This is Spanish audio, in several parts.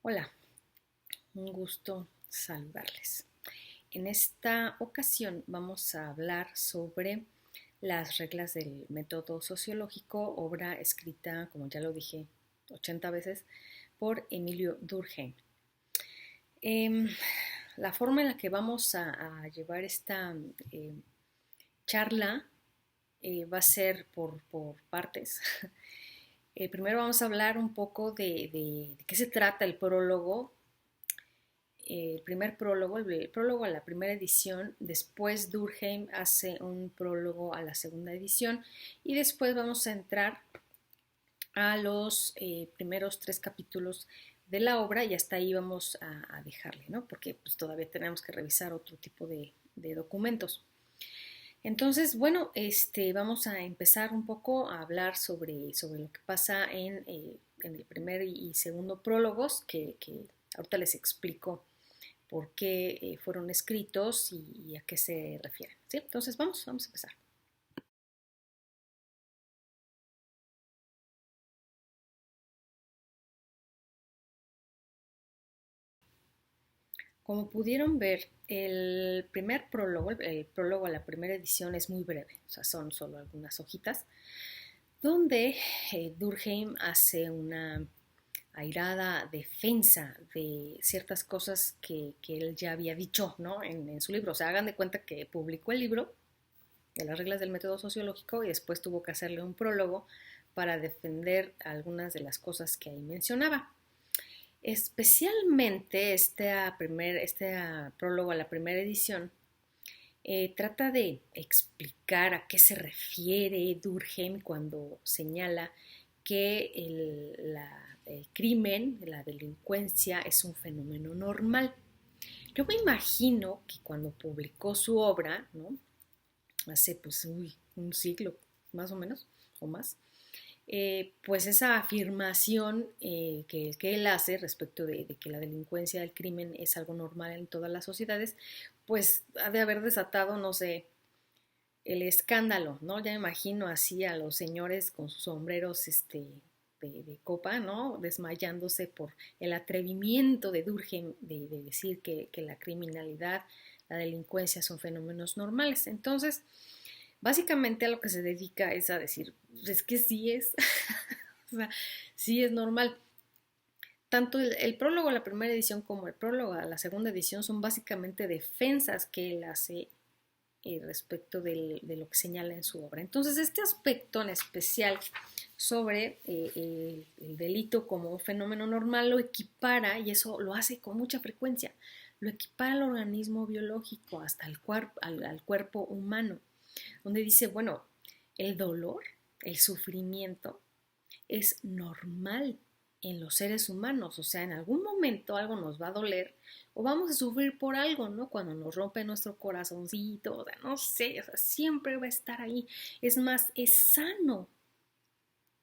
Hola, un gusto saludarles. En esta ocasión vamos a hablar sobre las reglas del método sociológico, obra escrita, como ya lo dije 80 veces, por Emilio Durkheim. Eh, la forma en la que vamos a llevar esta eh, charla va a ser por partes. Primero vamos a hablar un poco de qué se trata el prólogo, el primer prólogo, el prólogo a la primera edición, después Durkheim hace un prólogo a la segunda edición y después vamos a entrar a los primeros 3 capítulos de la obra y hasta ahí vamos a dejarle, ¿no? Porque pues, todavía tenemos que revisar otro tipo de documentos. Entonces, bueno, vamos a empezar un poco a hablar sobre lo que pasa en el primer y segundo prólogos, que ahorita les explico por qué fueron escritos y a qué se refieren. ¿Sí? Entonces, vamos a empezar. Como pudieron ver, el primer prólogo, el prólogo a la primera edición es muy breve, o sea, son solo algunas hojitas, donde Durkheim hace una airada defensa de ciertas cosas que él ya había dicho, ¿no? En su libro. O sea, hagan de cuenta que publicó el libro de las reglas del método sociológico y después tuvo que hacerle un prólogo para defender algunas de las cosas que ahí mencionaba. Especialmente este prólogo a la primera edición trata de explicar a qué se refiere Durkheim cuando señala que el crimen, la delincuencia es un fenómeno normal. Yo me imagino que cuando publicó su obra, ¿no? Hace pues un siglo más o menos, o más, pues esa afirmación que él hace respecto de que la delincuencia del crimen es algo normal en todas las sociedades, pues ha de haber desatado, no sé, el escándalo, ¿no? Ya me imagino así a los señores con sus sombreros de copa, ¿no? Desmayándose por el atrevimiento de Durkheim de decir que la criminalidad, la delincuencia son fenómenos normales. Entonces, básicamente a lo que se dedica es a decir, pues es que sí es, o sea, sí es normal. Tanto el prólogo a la primera edición como el prólogo a la segunda edición son básicamente defensas que él hace respecto de lo que señala en su obra. Entonces, este aspecto en especial sobre el delito como un fenómeno normal lo equipara, y eso lo hace con mucha frecuencia, lo equipara al organismo biológico, hasta al cuerpo humano, donde dice, bueno, el dolor, el sufrimiento es normal en los seres humanos, o sea, en algún momento algo nos va a doler o vamos a sufrir por algo, ¿no? Cuando nos rompe nuestro corazoncito, o sea, no sé, o sea, siempre va a estar ahí. Es más, es sano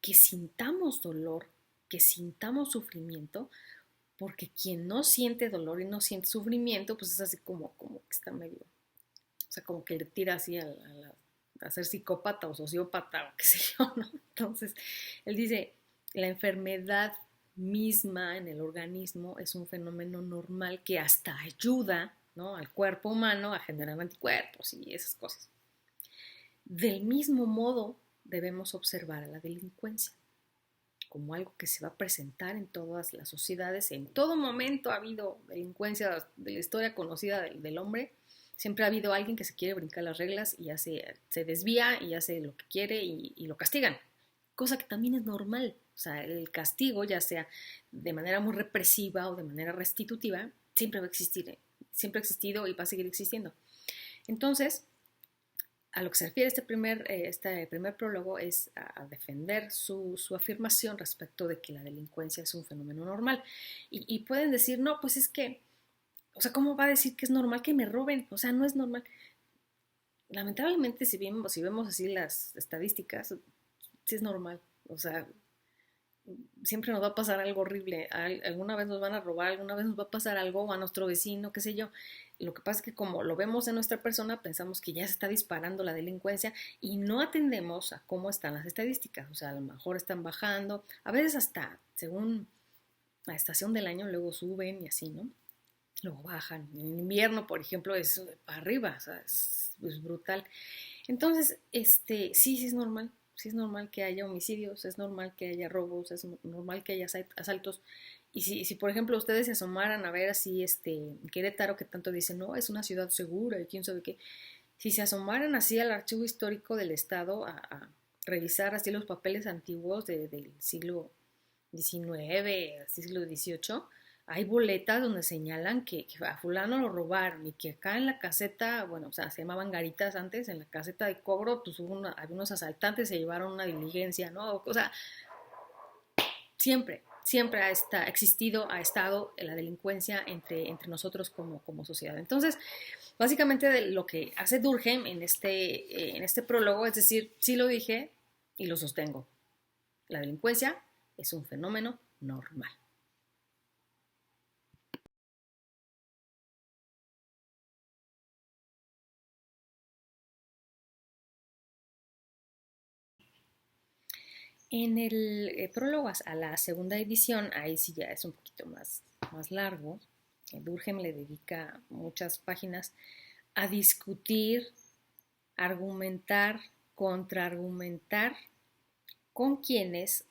que sintamos dolor, que sintamos sufrimiento, porque quien no siente dolor y no siente sufrimiento, pues es así como que está medio, o sea, como que le tira así a ser psicópata o sociópata o qué sé yo, ¿no? Entonces, él dice, la enfermedad misma en el organismo es un fenómeno normal que hasta ayuda, ¿no? Al cuerpo humano a generar anticuerpos y esas cosas. Del mismo modo, debemos observar a la delincuencia como algo que se va a presentar en todas las sociedades. En todo momento ha habido delincuencia de la historia conocida del hombre. Siempre ha habido alguien que se quiere brincar las reglas y se desvía y hace lo que quiere y lo castigan. Cosa que también es normal. O sea, el castigo, ya sea de manera muy represiva o de manera restitutiva, siempre va a existir. Siempre ha existido y va a seguir existiendo. Entonces, a lo que se refiere este primer prólogo es a defender su afirmación respecto de que la delincuencia es un fenómeno normal. Y pueden decir, no, pues es que, o sea, ¿cómo va a decir que es normal que me roben? O sea, no es normal. Lamentablemente, si vemos así las estadísticas, sí es normal. O sea, siempre nos va a pasar algo horrible, alguna vez nos van a robar, alguna vez nos va a pasar algo o a nuestro vecino, qué sé yo. Lo que pasa es que como lo vemos en nuestra persona, pensamos que ya se está disparando la delincuencia y no atendemos a cómo están las estadísticas. O sea, a lo mejor están bajando, a veces hasta, según la estación del año, luego suben y así, ¿no? Luego bajan. En invierno, por ejemplo, es para arriba, o sea, es brutal. Entonces, sí es normal. Sí es normal que haya homicidios, es normal que haya robos, es normal que haya asaltos. Y si, por ejemplo, ustedes se asomaran a ver así, Querétaro, que tanto dicen, no, es una ciudad segura y quién sabe qué, si se asomaran así al archivo histórico del Estado a revisar así los papeles antiguos del siglo XIX, siglo XVIII, hay boletas donde señalan que a fulano lo robaron y que acá en la caseta, bueno, o sea, se llamaban garitas antes, en la caseta de cobro, pues había unos asaltantes, se llevaron una diligencia, ¿no? O sea, siempre ha existido, ha estado la delincuencia entre nosotros como sociedad. Entonces, básicamente lo que hace Durkheim en este prólogo, es decir, sí lo dije y lo sostengo, la delincuencia es un fenómeno normal. En el prólogo a la segunda edición, ahí sí ya es un poquito más largo. Durkheim le dedica muchas páginas a discutir, argumentar, contraargumentar con quienes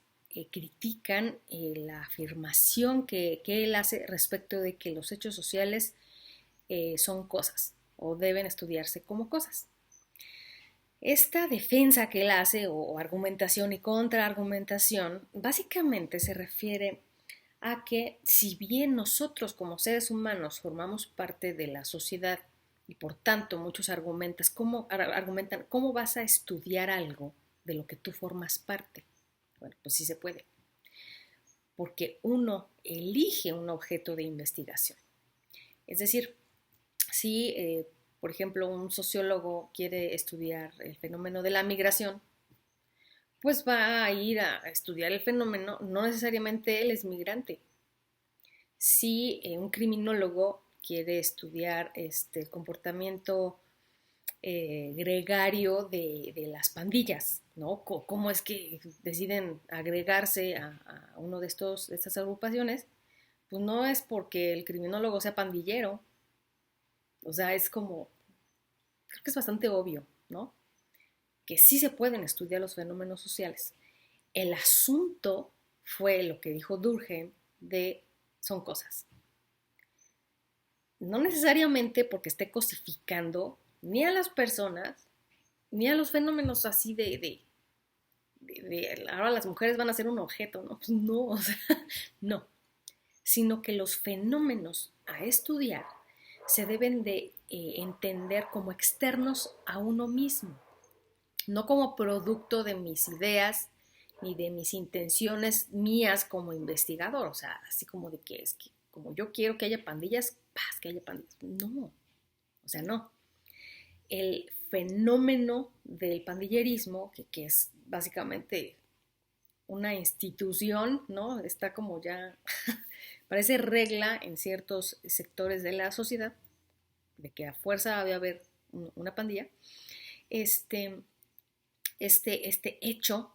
critican la afirmación que él hace respecto de que los hechos sociales son cosas o deben estudiarse como cosas. Esta defensa que él hace, o argumentación y contraargumentación, básicamente se refiere a que si bien nosotros como seres humanos formamos parte de la sociedad y por tanto muchos argumentan cómo vas a estudiar algo de lo que tú formas parte. Bueno, pues sí se puede, porque uno elige un objeto de investigación. Es decir, si por ejemplo, un sociólogo quiere estudiar el fenómeno de la migración, pues va a ir a estudiar el fenómeno, no necesariamente él es migrante. Si un criminólogo quiere estudiar el comportamiento gregario de las pandillas, ¿no? Cómo es que deciden agregarse a uno de estas agrupaciones, pues no es porque el criminólogo sea pandillero, o sea, es como, creo que es bastante obvio, ¿no? Que sí se pueden estudiar los fenómenos sociales. El asunto fue lo que dijo Durkheim de son cosas. No necesariamente porque esté cosificando ni a las personas, ni a los fenómenos así de ahora las mujeres van a ser un objeto, ¿no? Pues no, o sea, no. Sino que los fenómenos a estudiar se deben de entender como externos a uno mismo, no como producto de mis ideas ni de mis intenciones mías como investigador, o sea, así como de que es que como yo quiero que haya pandillas, ¡paz! Que haya pandillas. No, o sea, no. El fenómeno del pandillerismo, que es básicamente una institución, ¿no? Está como ya, parece regla en ciertos sectores de la sociedad, de que a fuerza debe haber una pandilla. Este hecho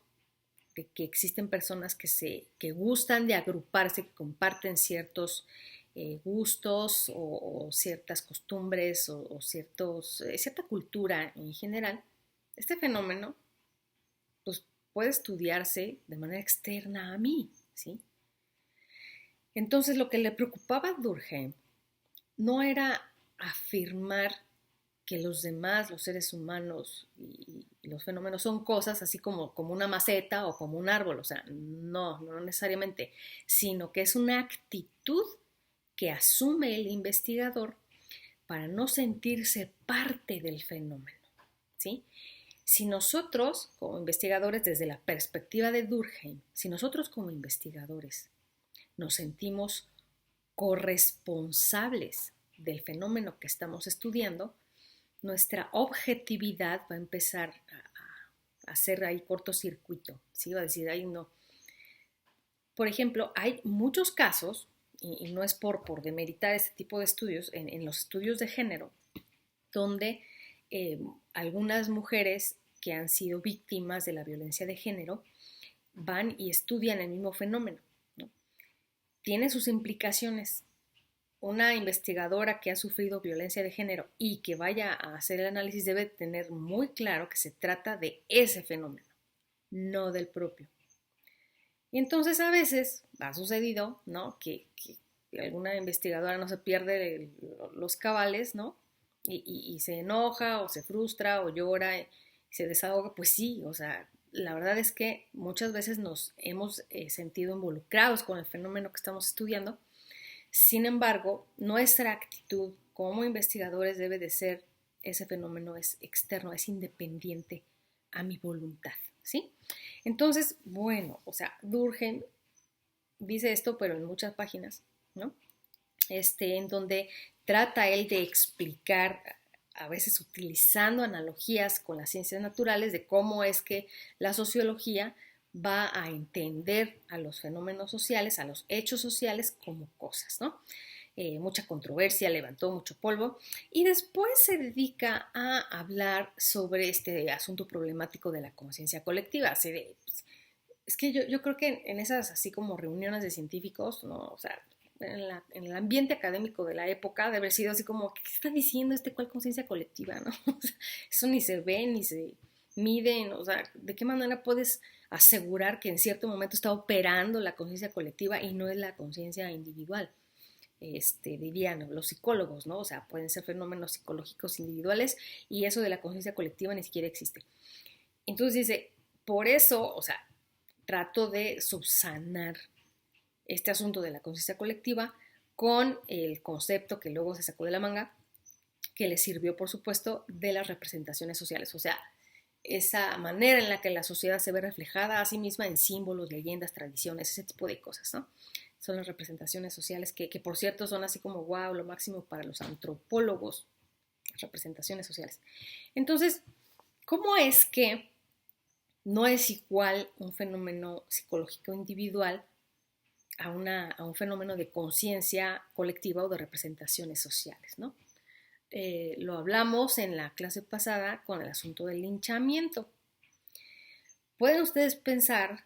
de que existen personas que gustan de agruparse, que comparten ciertos gustos o ciertas costumbres o cierta cultura en general, este fenómeno pues, puede estudiarse de manera externa a mí, ¿sí? Entonces lo que le preocupaba a Durkheim no era afirmar que los demás, los seres humanos y los fenómenos son cosas así como una maceta o como un árbol, o sea, no necesariamente, sino que es una actitud que asume el investigador para no sentirse parte del fenómeno, ¿sí? Si nosotros, como investigadores, desde la perspectiva de Durkheim, si nosotros como investigadores nos sentimos corresponsables del fenómeno que estamos estudiando, nuestra objetividad va a empezar a hacer ahí cortocircuito, ¿sí? Va a decir, ahí no. Por ejemplo, hay muchos casos, y no es por demeritar este tipo de estudios, en los estudios de género, donde algunas mujeres que han sido víctimas de la violencia de género van y estudian el mismo fenómeno, ¿no? tiene sus implicaciones. Una investigadora que ha sufrido violencia de género y que vaya a hacer el análisis debe tener muy claro que se trata de ese fenómeno, no del propio. Y entonces a veces ha sucedido, ¿no? Que alguna investigadora no se pierde los cabales, ¿no? Y se enoja o se frustra o llora y se desahoga. Pues sí, o sea, la verdad es que muchas veces nos hemos sentido involucrados con el fenómeno que estamos estudiando. Sin embargo, nuestra actitud como investigadores debe de ser: ese fenómeno es externo, es independiente a mi voluntad, ¿sí? Entonces, bueno, o sea, Durkheim dice esto, pero en muchas páginas, ¿no? En donde trata él de explicar, a veces utilizando analogías con las ciencias naturales, de cómo es que la sociología va a entender a los fenómenos sociales, a los hechos sociales como cosas, ¿no? Mucha controversia, levantó mucho polvo y después se dedica a hablar sobre este asunto problemático de la conciencia colectiva. Así de, pues, es que yo creo que en esas así como reuniones de científicos, ¿no? O sea, en el ambiente académico de la época, de haber sido así como: ¿qué está diciendo cuál conciencia colectiva, no? O sea, eso ni se ve, ni se mide, ¿no? O sea, ¿de qué manera puedes asegurar que en cierto momento está operando la conciencia colectiva y no es la conciencia individual? Dirían los psicólogos, ¿no? O sea, pueden ser fenómenos psicológicos individuales y eso de la conciencia colectiva ni siquiera existe. Entonces dice, por eso, o sea, trato de subsanar este asunto de la conciencia colectiva con el concepto que luego se sacó de la manga, que le sirvió, por supuesto, de las representaciones sociales. O sea, esa manera en la que la sociedad se ve reflejada a sí misma en símbolos, leyendas, tradiciones, ese tipo de cosas, ¿no? Son las representaciones sociales que por cierto son así como wow, lo máximo para los antropólogos, las representaciones sociales. Entonces, ¿cómo es que no es igual un fenómeno psicológico individual a un fenómeno de conciencia colectiva o de representaciones sociales, ¿no? Lo hablamos en la clase pasada con el asunto del linchamiento. Pueden ustedes pensar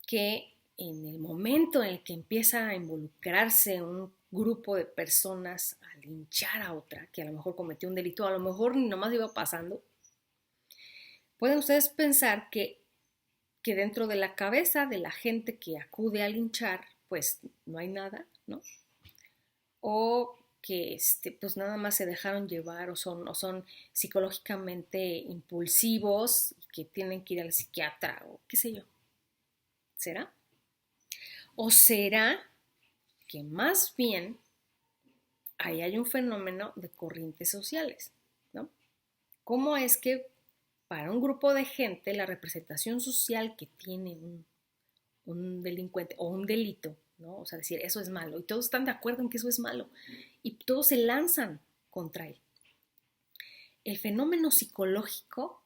que en el momento en el que empieza a involucrarse un grupo de personas a linchar a otra, que a lo mejor cometió un delito, a lo mejor ni nomás iba pasando, pueden ustedes pensar que dentro de la cabeza de la gente que acude a linchar, pues no hay nada, ¿no? O que pues nada más se dejaron llevar o son psicológicamente impulsivos y que tienen que ir al psiquiatra o qué sé yo. ¿Será? ¿O será que más bien ahí hay un fenómeno de corrientes sociales, ¿no? ¿Cómo es que para un grupo de gente la representación social que tiene un delincuente o un delito, ¿no? O sea, decir, eso es malo, y todos están de acuerdo en que eso es malo, y todos se lanzan contra él? El fenómeno psicológico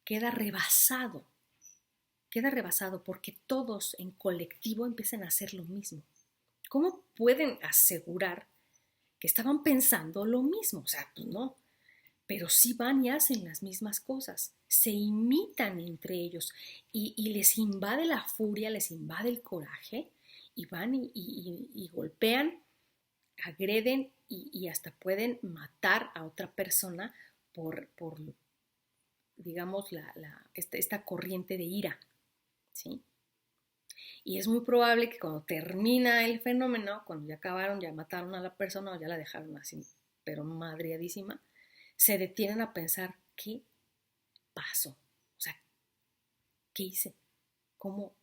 queda rebasado porque todos en colectivo empiezan a hacer lo mismo. ¿Cómo pueden asegurar que estaban pensando lo mismo? O sea, pues no, pero sí van y hacen las mismas cosas, se imitan entre ellos y les invade la furia, les invade el coraje y van y golpean, agreden y hasta pueden matar a otra persona por digamos, esta corriente de ira, ¿sí? Y es muy probable que cuando termina el fenómeno, cuando ya acabaron, ya mataron a la persona o ya la dejaron así, pero madreadísima, se detienen a pensar: ¿qué pasó? O sea, ¿qué hice? ¿Cómo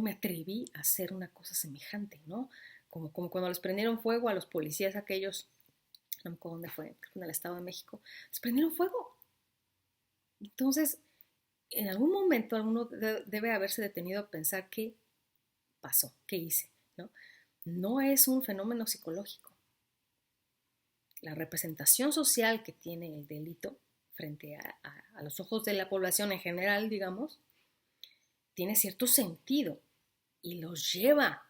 me atreví a hacer una cosa semejante, ¿no? Como cuando les prendieron fuego a los policías aquellos, no me acuerdo dónde fue, en el Estado de México, les prendieron fuego. Entonces, en algún momento alguno debe haberse detenido a pensar: ¿qué pasó? ¿Qué hice? ¿No? No es un fenómeno psicológico. La representación social que tiene el delito frente a los ojos de la población en general, digamos, tiene cierto sentido y los lleva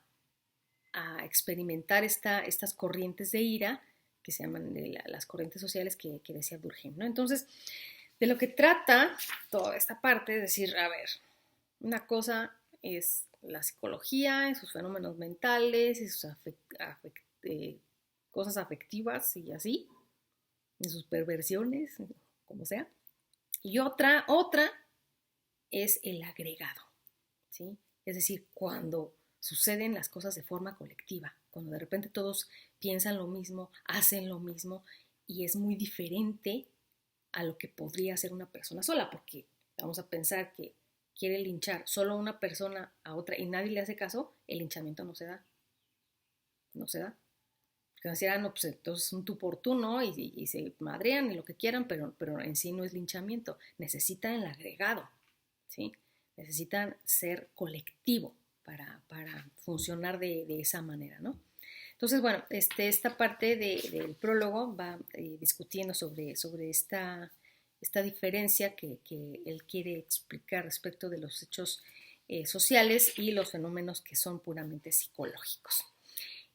a experimentar estas corrientes de ira que se llaman las corrientes sociales que decía Durkheim, ¿no? Entonces, de lo que trata toda esta parte es decir, a ver, una cosa es la psicología, en sus fenómenos mentales, y sus cosas afectivas y así, en sus perversiones, como sea. Y otra es el agregado, ¿sí? Es decir, cuando suceden las cosas de forma colectiva, cuando de repente todos piensan lo mismo, hacen lo mismo y es muy diferente a lo que podría hacer una persona sola, porque vamos a pensar que quiere linchar solo una persona a otra y nadie le hace caso, el linchamiento no se da, no se da. Porque decían, no, pues entonces un tú por tú, ¿no? Y se madrean y lo que quieran, pero en sí no es linchamiento. Necesitan el agregado, ¿sí? Necesitan ser colectivo para funcionar de esa manera, ¿no? Entonces, bueno, esta parte del prólogo va discutiendo sobre esta diferencia que él quiere explicar respecto de los hechos sociales y los fenómenos que son puramente psicológicos.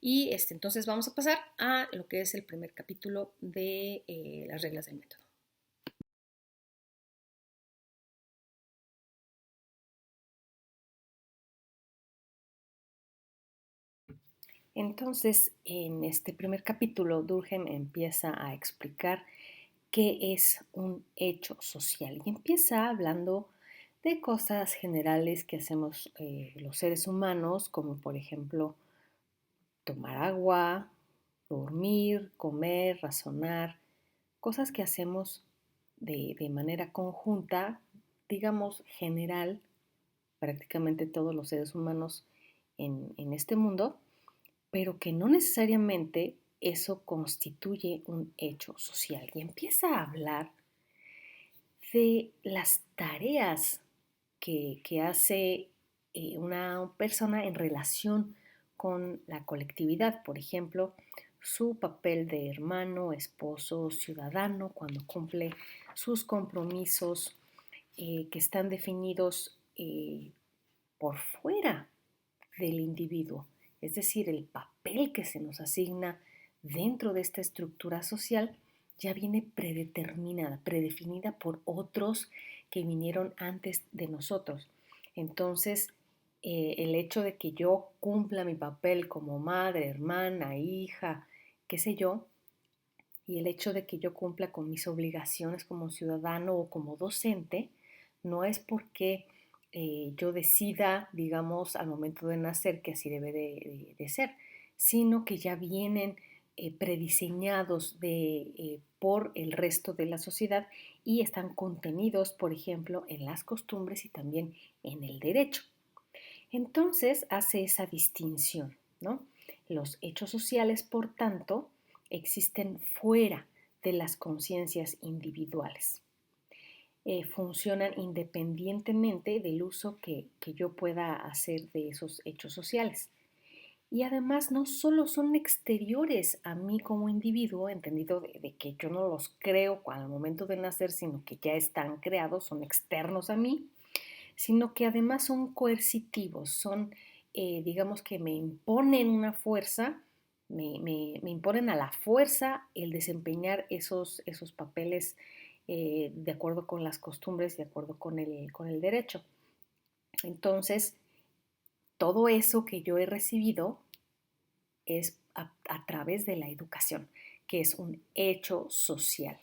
Y entonces vamos a pasar a lo que es el primer capítulo de las reglas del método. Entonces, en este primer capítulo, Durkheim empieza a explicar qué es un hecho social y empieza hablando de cosas generales que hacemos los seres humanos, como por ejemplo tomar agua, dormir, comer, razonar, cosas que hacemos de manera conjunta, digamos general, prácticamente todos los seres humanos en este mundo, pero que no necesariamente eso constituye un hecho social. Y empieza a hablar de las tareas que hace una persona en relación con la colectividad. Por ejemplo, su papel de hermano, esposo, ciudadano, cuando cumple sus compromisos que están definidos por fuera del individuo, es decir, el papel que se nos asigna dentro de esta estructura social ya viene predeterminada, predefinida por otros que vinieron antes de nosotros. Entonces, el hecho de que yo cumpla mi papel como madre, hermana, hija, qué sé yo, y el hecho de que yo cumpla con mis obligaciones como ciudadano o como docente, no es porque yo decida, digamos, al momento de nacer que así debe de ser, sino que ya vienen prediseñados por el resto de la sociedad y están contenidos, por ejemplo, en las costumbres y también en el derecho. Entonces hace esa distinción, ¿no? Los hechos sociales, por tanto, existen fuera de las conciencias individuales. Funcionan independientemente del uso que yo pueda hacer de esos hechos sociales. Y además no solo son exteriores a mí como individuo, entendido de que yo no los creo al momento de nacer, sino que ya están creados, son externos a mí, sino que además son coercitivos, son, digamos que me imponen una fuerza, me imponen a la fuerza el desempeñar esos papeles de acuerdo con las costumbres, de acuerdo con el derecho. Entonces, todo eso que yo he recibido es a través de la educación, que es un hecho social.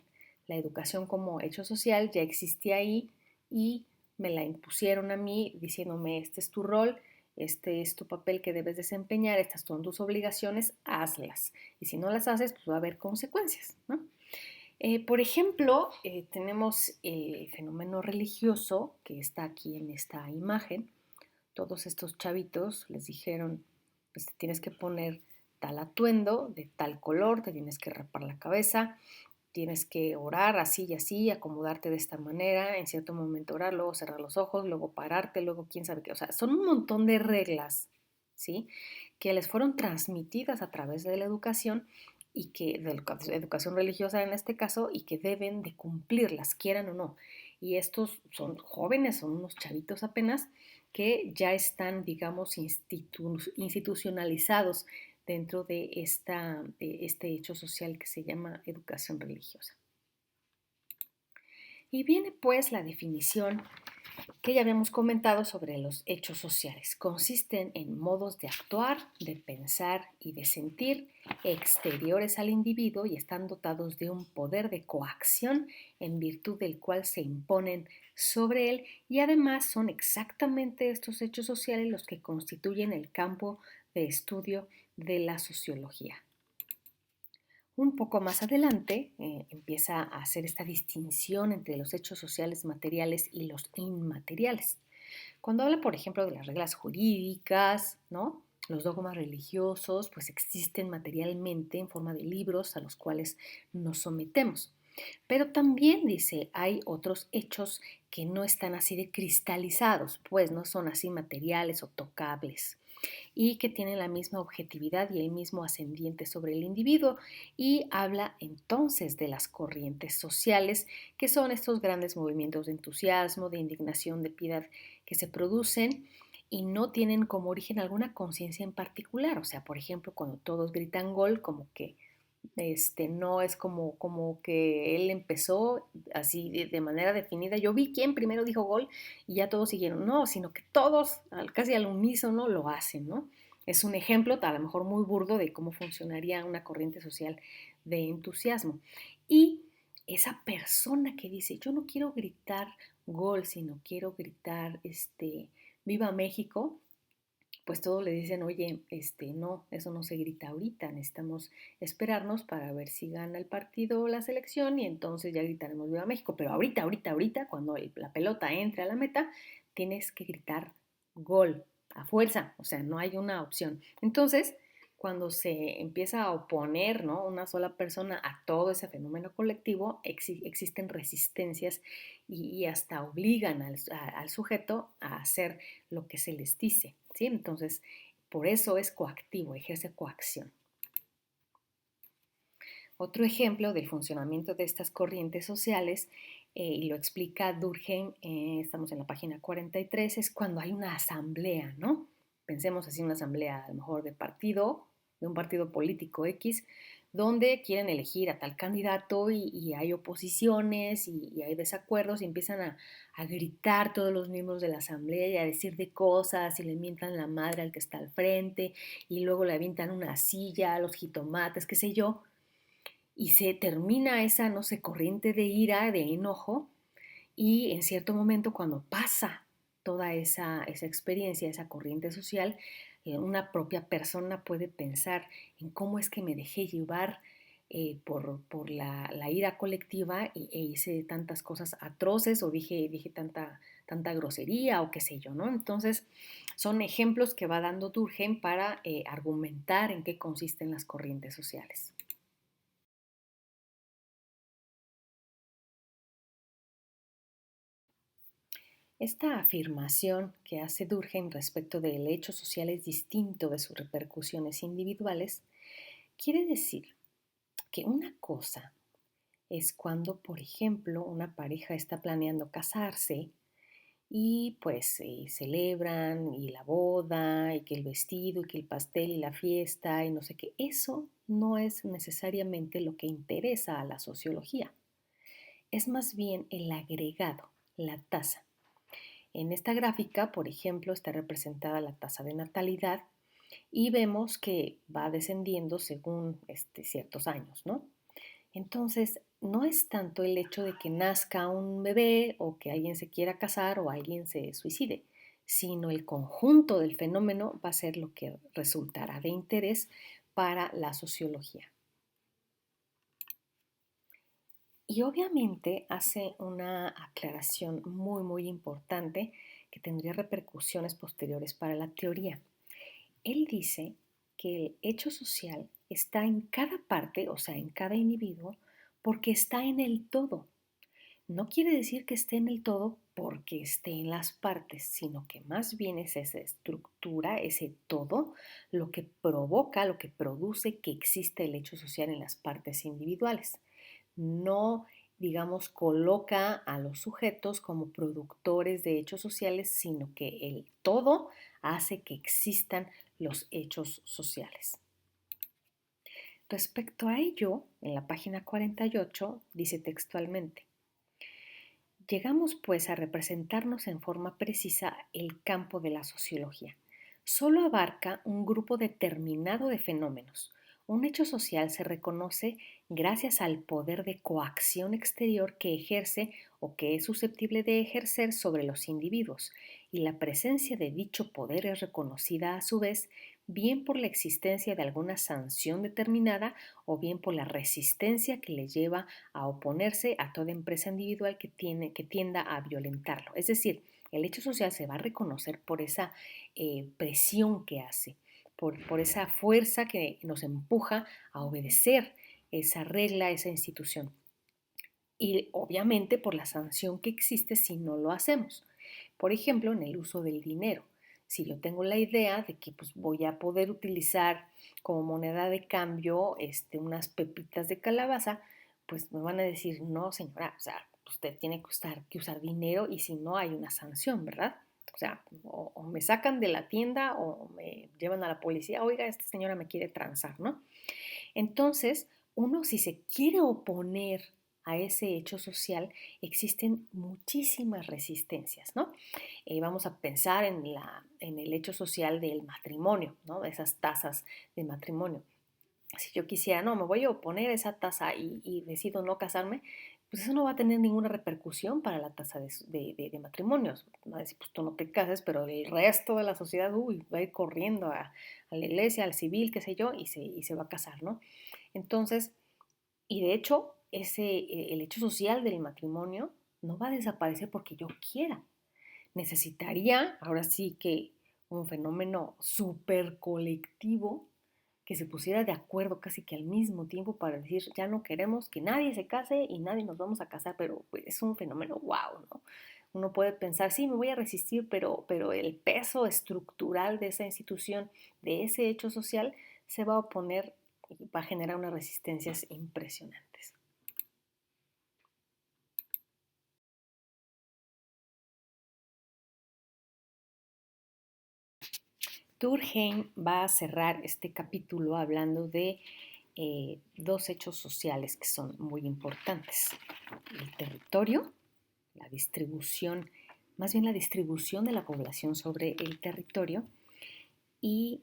La educación como hecho social ya existía ahí y me la impusieron a mí diciéndome, este es tu rol, este es tu papel que debes desempeñar, estas son tus obligaciones, hazlas. Y si no las haces, pues va a haber consecuencias, ¿no? Por ejemplo, tenemos el fenómeno religioso que está aquí en esta imagen. Todos estos chavitos les dijeron, pues te tienes que poner tal atuendo, de tal color, te tienes que rapar la cabeza, tienes que orar así y así, acomodarte de esta manera, en cierto momento orar, luego cerrar los ojos, luego pararte, luego quién sabe qué. O sea, son un montón de reglas, ¿sí? Que les fueron transmitidas a través de la educación y que, de la educación religiosa en este caso, y que deben de cumplirlas, quieran o no. Y estos son jóvenes, son unos chavitos apenas, que ya están, digamos, institucionalizados dentro de este hecho social que se llama educación religiosa. Y viene pues la definición que ya habíamos comentado sobre los hechos sociales. Consisten en modos de actuar, de pensar y de sentir exteriores al individuo y están dotados de un poder de coacción en virtud del cual se imponen sobre él, y además son exactamente estos hechos sociales los que constituyen el campo de estudio de la sociología. Un poco más adelante empieza a hacer esta distinción entre los hechos sociales materiales y los inmateriales. Cuando habla, por ejemplo, de las reglas jurídicas, ¿no? Los dogmas religiosos, pues existen materialmente en forma de libros a los cuales nos sometemos. Pero también dice, hay otros hechos que no están así de cristalizados, pues no son así materiales o tocables y que tienen la misma objetividad y el mismo ascendiente sobre el individuo, y habla entonces de las corrientes sociales, que son estos grandes movimientos de entusiasmo, de indignación, de piedad que se producen y no tienen como origen alguna conciencia en particular. O sea, por ejemplo, cuando todos gritan gol, como que no es como que él empezó así de manera definida. Yo vi quién primero dijo gol y ya todos siguieron. No, sino que todos casi al unísono lo hacen, ¿no? Es un ejemplo, a lo mejor muy burdo, de cómo funcionaría una corriente social de entusiasmo. Y esa persona que dice, yo no quiero gritar gol, sino quiero gritar Viva México, pues todos le dicen, oye, no, eso no se grita ahorita, necesitamos esperarnos para ver si gana el partido o la selección y entonces ya gritaremos Viva México. Pero ahorita, cuando la pelota entre a la meta, tienes que gritar gol, a fuerza, o sea, no hay una opción. Entonces, cuando se empieza a oponer, ¿no?, una sola persona a todo ese fenómeno colectivo, existen resistencias y hasta obligan al sujeto a hacer lo que se les dice, ¿sí? Entonces, por eso es coactivo, ejerce coacción. Otro ejemplo del funcionamiento de estas corrientes sociales, y lo explica Durkheim, estamos en la página 43, es cuando hay una asamblea, ¿no? Pensemos así, una asamblea a lo mejor de un partido político X, donde quieren elegir a tal candidato y hay oposiciones y hay desacuerdos y empiezan a gritar todos los miembros de la asamblea y a decir de cosas y le mientan la madre al que está al frente y luego le avientan una silla, los jitomates, qué sé yo, y se termina esa, no sé, corriente de ira, de enojo, y en cierto momento cuando pasa toda esa experiencia, esa corriente social, una propia persona puede pensar en cómo es que me dejé llevar por la ira colectiva e hice tantas cosas atroces o dije tanta grosería o qué sé yo, ¿no? Entonces, son ejemplos que va dando Durkheim para argumentar en qué consisten las corrientes sociales. Esta afirmación que hace Durkheim respecto del hecho social es distinto de sus repercusiones individuales, quiere decir que una cosa es cuando, por ejemplo, una pareja está planeando casarse y pues celebran y la boda y que el vestido y que el pastel y la fiesta y no sé qué. Eso no es necesariamente lo que interesa a la sociología. Es más bien el agregado, la tasa. En esta gráfica, por ejemplo, está representada la tasa de natalidad y vemos que va descendiendo según ciertos años, ¿no? Entonces, no es tanto el hecho de que nazca un bebé o que alguien se quiera casar o alguien se suicide, sino el conjunto del fenómeno va a ser lo que resultará de interés para la sociología. Y obviamente hace una aclaración muy, muy importante que tendría repercusiones posteriores para la teoría. Él dice que el hecho social está en cada parte, o sea, en cada individuo, porque está en el todo. No quiere decir que esté en el todo porque esté en las partes, sino que más bien es esa estructura, ese todo, lo que provoca, lo que produce que exista el hecho social en las partes individuales. No, digamos, coloca a los sujetos como productores de hechos sociales, sino que el todo hace que existan los hechos sociales. Respecto a ello, en la página 48 dice textualmente: Llegamos pues a representarnos en forma precisa el campo de la sociología. Solo abarca un grupo determinado de fenómenos. Un hecho social se reconoce gracias al poder de coacción exterior que ejerce o que es susceptible de ejercer sobre los individuos, y la presencia de dicho poder es reconocida a su vez bien por la existencia de alguna sanción determinada o bien por la resistencia que le lleva a oponerse a toda empresa individual que tienda a violentarlo. Es decir, el hecho social se va a reconocer por esa presión que hace, por esa fuerza que nos empuja a obedecer esa regla, esa institución. Y obviamente por la sanción que existe si no lo hacemos. Por ejemplo, en el uso del dinero. Si yo tengo la idea de que pues, voy a poder utilizar como moneda de cambio unas pepitas de calabaza, pues me van a decir, no señora, o sea, usted tiene que usar dinero y si no hay una sanción, ¿verdad? O sea, o me sacan de la tienda o me llevan a la policía, oiga, esta señora me quiere transar, ¿no? Entonces, uno si se quiere oponer a ese hecho social, existen muchísimas resistencias, ¿no? Vamos a pensar en el hecho social del matrimonio, ¿no? De esas tasas de matrimonio. Si yo quisiera, no, me voy a oponer a esa tasa y decido no casarme, pues eso no va a tener ninguna repercusión para la tasa de matrimonios. Va a decir, pues tú no te cases, pero el resto de la sociedad, uy, va a ir corriendo a la iglesia, al civil, qué sé yo, y se va a casar, ¿no? Entonces, y de hecho, el hecho social del matrimonio no va a desaparecer porque yo quiera. Necesitaría, ahora sí que un fenómeno súper colectivo que se pusiera de acuerdo casi que al mismo tiempo para decir, ya no queremos que nadie se case y nadie nos vamos a casar, pero pues, es un fenómeno wow, ¿no? Uno puede pensar, sí, me voy a resistir, pero el peso estructural de esa institución, de ese hecho social, se va a oponer y va a generar unas resistencias impresionantes. Durkheim va a cerrar este capítulo hablando de dos hechos sociales que son muy importantes. El territorio, la distribución, más bien la distribución de la población sobre el territorio y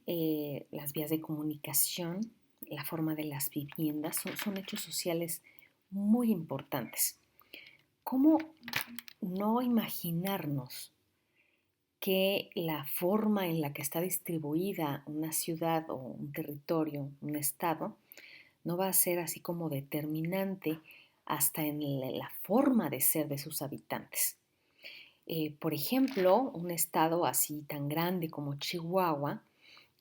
las vías de comunicación, la forma de las viviendas, son hechos sociales muy importantes. ¿Cómo no imaginarnos que la forma en la que está distribuida una ciudad o un territorio, un estado, no va a ser así como determinante hasta en la forma de ser de sus habitantes? Por ejemplo, un estado así tan grande como Chihuahua,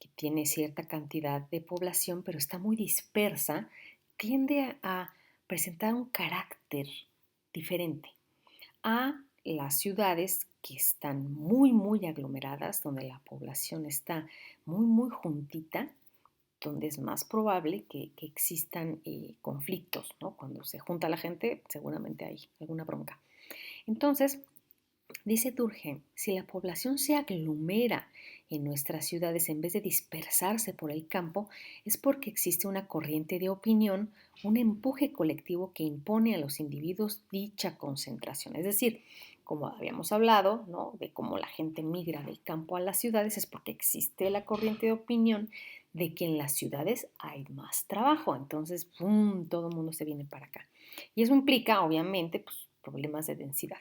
que tiene cierta cantidad de población, pero está muy dispersa, tiende a presentar un carácter diferente a las ciudades que están muy, muy aglomeradas, donde la población está muy, muy juntita, donde es más probable que existan conflictos, ¿no? Cuando se junta la gente, seguramente hay alguna bronca. Entonces, dice Durkheim, si la población se aglomera en nuestras ciudades en vez de dispersarse por el campo, es porque existe una corriente de opinión, un empuje colectivo que impone a los individuos dicha concentración. Es decir, como habíamos hablado, ¿no? De cómo la gente migra del campo a las ciudades, es porque existe la corriente de opinión de que en las ciudades hay más trabajo. Entonces, ¡pum!, todo el mundo se viene para acá. Y eso implica, obviamente, pues, problemas de densidad.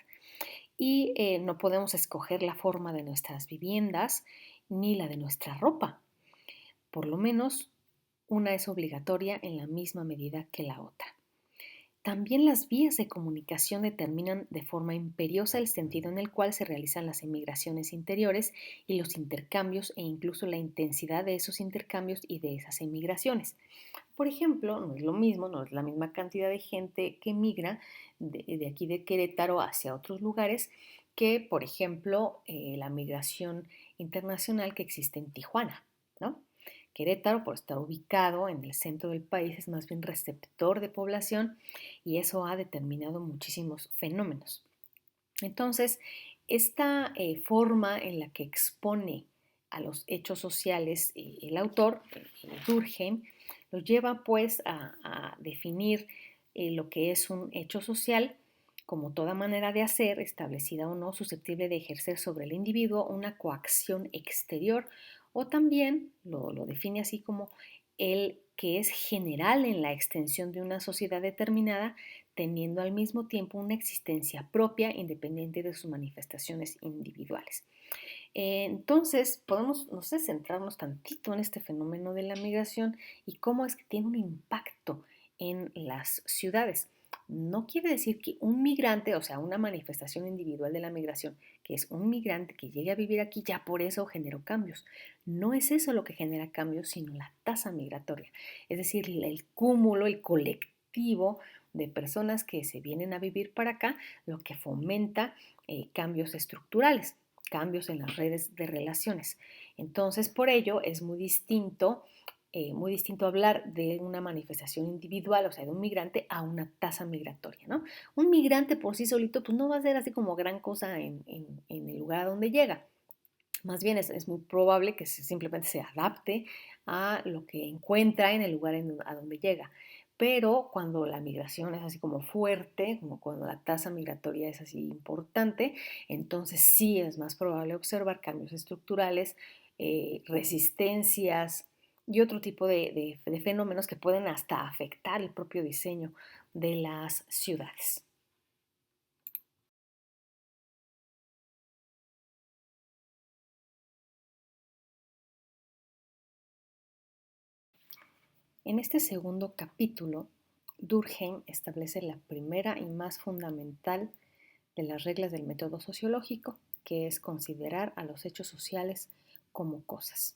Y no podemos escoger la forma de nuestras viviendas ni la de nuestra ropa. Por lo menos una es obligatoria en la misma medida que la otra. También las vías de comunicación determinan de forma imperiosa el sentido en el cual se realizan las emigraciones interiores y los intercambios e incluso la intensidad de esos intercambios y de esas emigraciones. Por ejemplo, no es lo mismo, no es la misma cantidad de gente que migra de aquí de Querétaro hacia otros lugares que, por ejemplo, la migración internacional que existe en Tijuana, ¿no? Querétaro, por estar ubicado en el centro del país, es más bien receptor de población y eso ha determinado muchísimos fenómenos. Entonces, esta forma en la que expone a los hechos sociales el autor, Durkheim, lo lleva pues a definir lo que es un hecho social como toda manera de hacer, establecida o no, susceptible de ejercer sobre el individuo una coacción exterior, o también lo define así como el que es general en la extensión de una sociedad determinada, teniendo al mismo tiempo una existencia propia independiente de sus manifestaciones individuales. Entonces, podemos, no sé, centrarnos tantito en este fenómeno de la migración y cómo es que tiene un impacto en las ciudades. No quiere decir que un migrante, o sea, una manifestación individual de la migración, que es un migrante que llegue a vivir aquí, ya por eso generó cambios. No es eso lo que genera cambios, sino la tasa migratoria, es decir, el cúmulo, el colectivo de personas que se vienen a vivir para acá, lo que fomenta cambios estructurales, cambios en las redes de relaciones. Entonces, por ello es muy distinto hablar de una manifestación individual, o sea, de un migrante, a una tasa migratoria, ¿no? Un migrante por sí solito, pues no va a ser así como gran cosa en el lugar a donde llega. Más bien es muy probable que simplemente se adapte a lo que encuentra en el lugar a donde llega. Pero cuando la migración es así como fuerte, como cuando la tasa migratoria es así importante, entonces sí es más probable observar cambios estructurales, resistencias y otro tipo de fenómenos que pueden hasta afectar el propio diseño de las ciudades. En este segundo capítulo, Durkheim establece la primera y más fundamental de las reglas del método sociológico, que es considerar a los hechos sociales como cosas.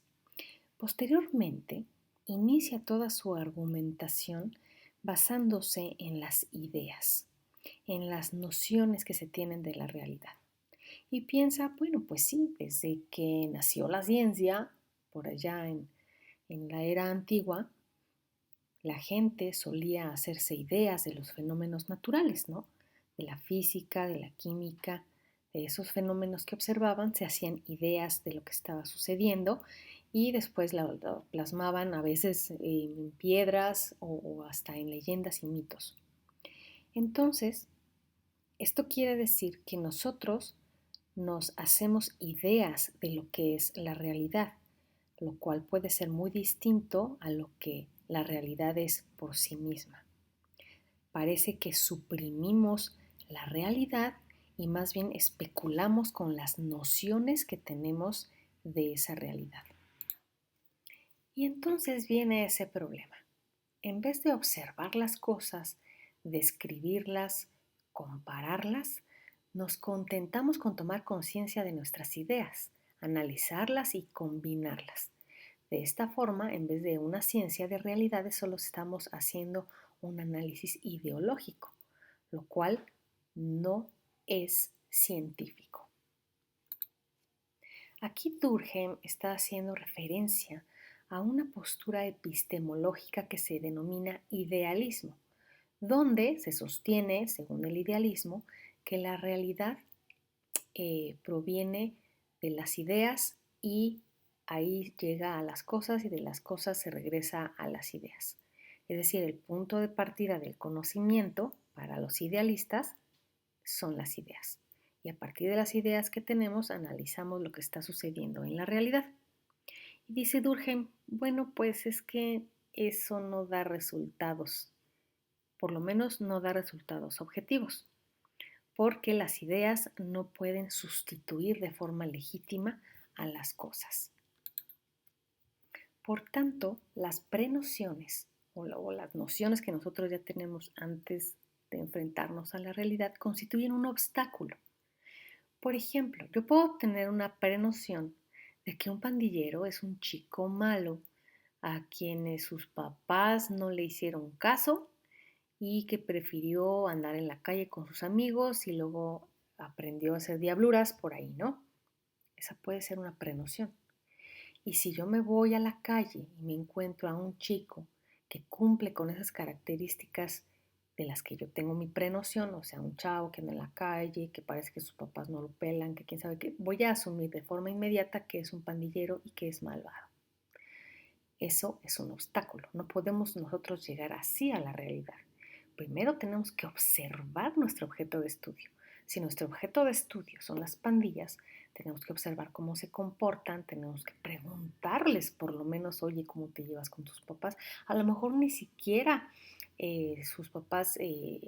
Posteriormente, inicia toda su argumentación basándose en las ideas, en las nociones que se tienen de la realidad. Y piensa, bueno, pues sí, desde que nació la ciencia, por allá en la era antigua, la gente solía hacerse ideas de los fenómenos naturales, ¿no? De la física, de la química, de esos fenómenos que observaban, se hacían ideas de lo que estaba sucediendo y después la plasmaban a veces en piedras o hasta en leyendas y mitos. Entonces, esto quiere decir que nosotros nos hacemos ideas de lo que es la realidad, lo cual puede ser muy distinto a lo que la realidad es por sí misma. Parece que suprimimos la realidad y más bien especulamos con las nociones que tenemos de esa realidad. Y entonces viene ese problema. En vez de observar las cosas, describirlas, compararlas, nos contentamos con tomar conciencia de nuestras ideas, analizarlas y combinarlas. De esta forma, en vez de una ciencia de realidades, solo estamos haciendo un análisis ideológico, lo cual no es científico. Aquí Durkheim está haciendo referencia a una postura epistemológica que se denomina idealismo, donde se sostiene, según el idealismo, que la realidad proviene de las ideas y ahí llega a las cosas y de las cosas se regresa a las ideas. Es decir, el punto de partida del conocimiento para los idealistas son las ideas. Y a partir de las ideas que tenemos analizamos lo que está sucediendo en la realidad. Y dice Durkheim, bueno, pues es que eso no da resultados, por lo menos no da resultados objetivos, porque las ideas no pueden sustituir de forma legítima a las cosas. Por tanto, las prenociones o las nociones que nosotros ya tenemos antes de enfrentarnos a la realidad constituyen un obstáculo. Por ejemplo, yo puedo tener una prenoción de que un pandillero es un chico malo a quienes sus papás no le hicieron caso y que prefirió andar en la calle con sus amigos y luego aprendió a hacer diabluras por ahí, ¿no? Esa puede ser una prenoción. Y si yo me voy a la calle y me encuentro a un chico que cumple con esas características de las que yo tengo mi prenoción, o sea, un chavo que anda en la calle, que parece que sus papás no lo pelan, que quién sabe qué, voy a asumir de forma inmediata que es un pandillero y que es malvado. Eso es un obstáculo, no podemos nosotros llegar así a la realidad, primero tenemos que observar nuestro objeto de estudio. Si nuestro objeto de estudio son las pandillas, tenemos que observar cómo se comportan, tenemos que preguntarles por lo menos, oye, ¿cómo te llevas con tus papás? A lo mejor ni siquiera sus papás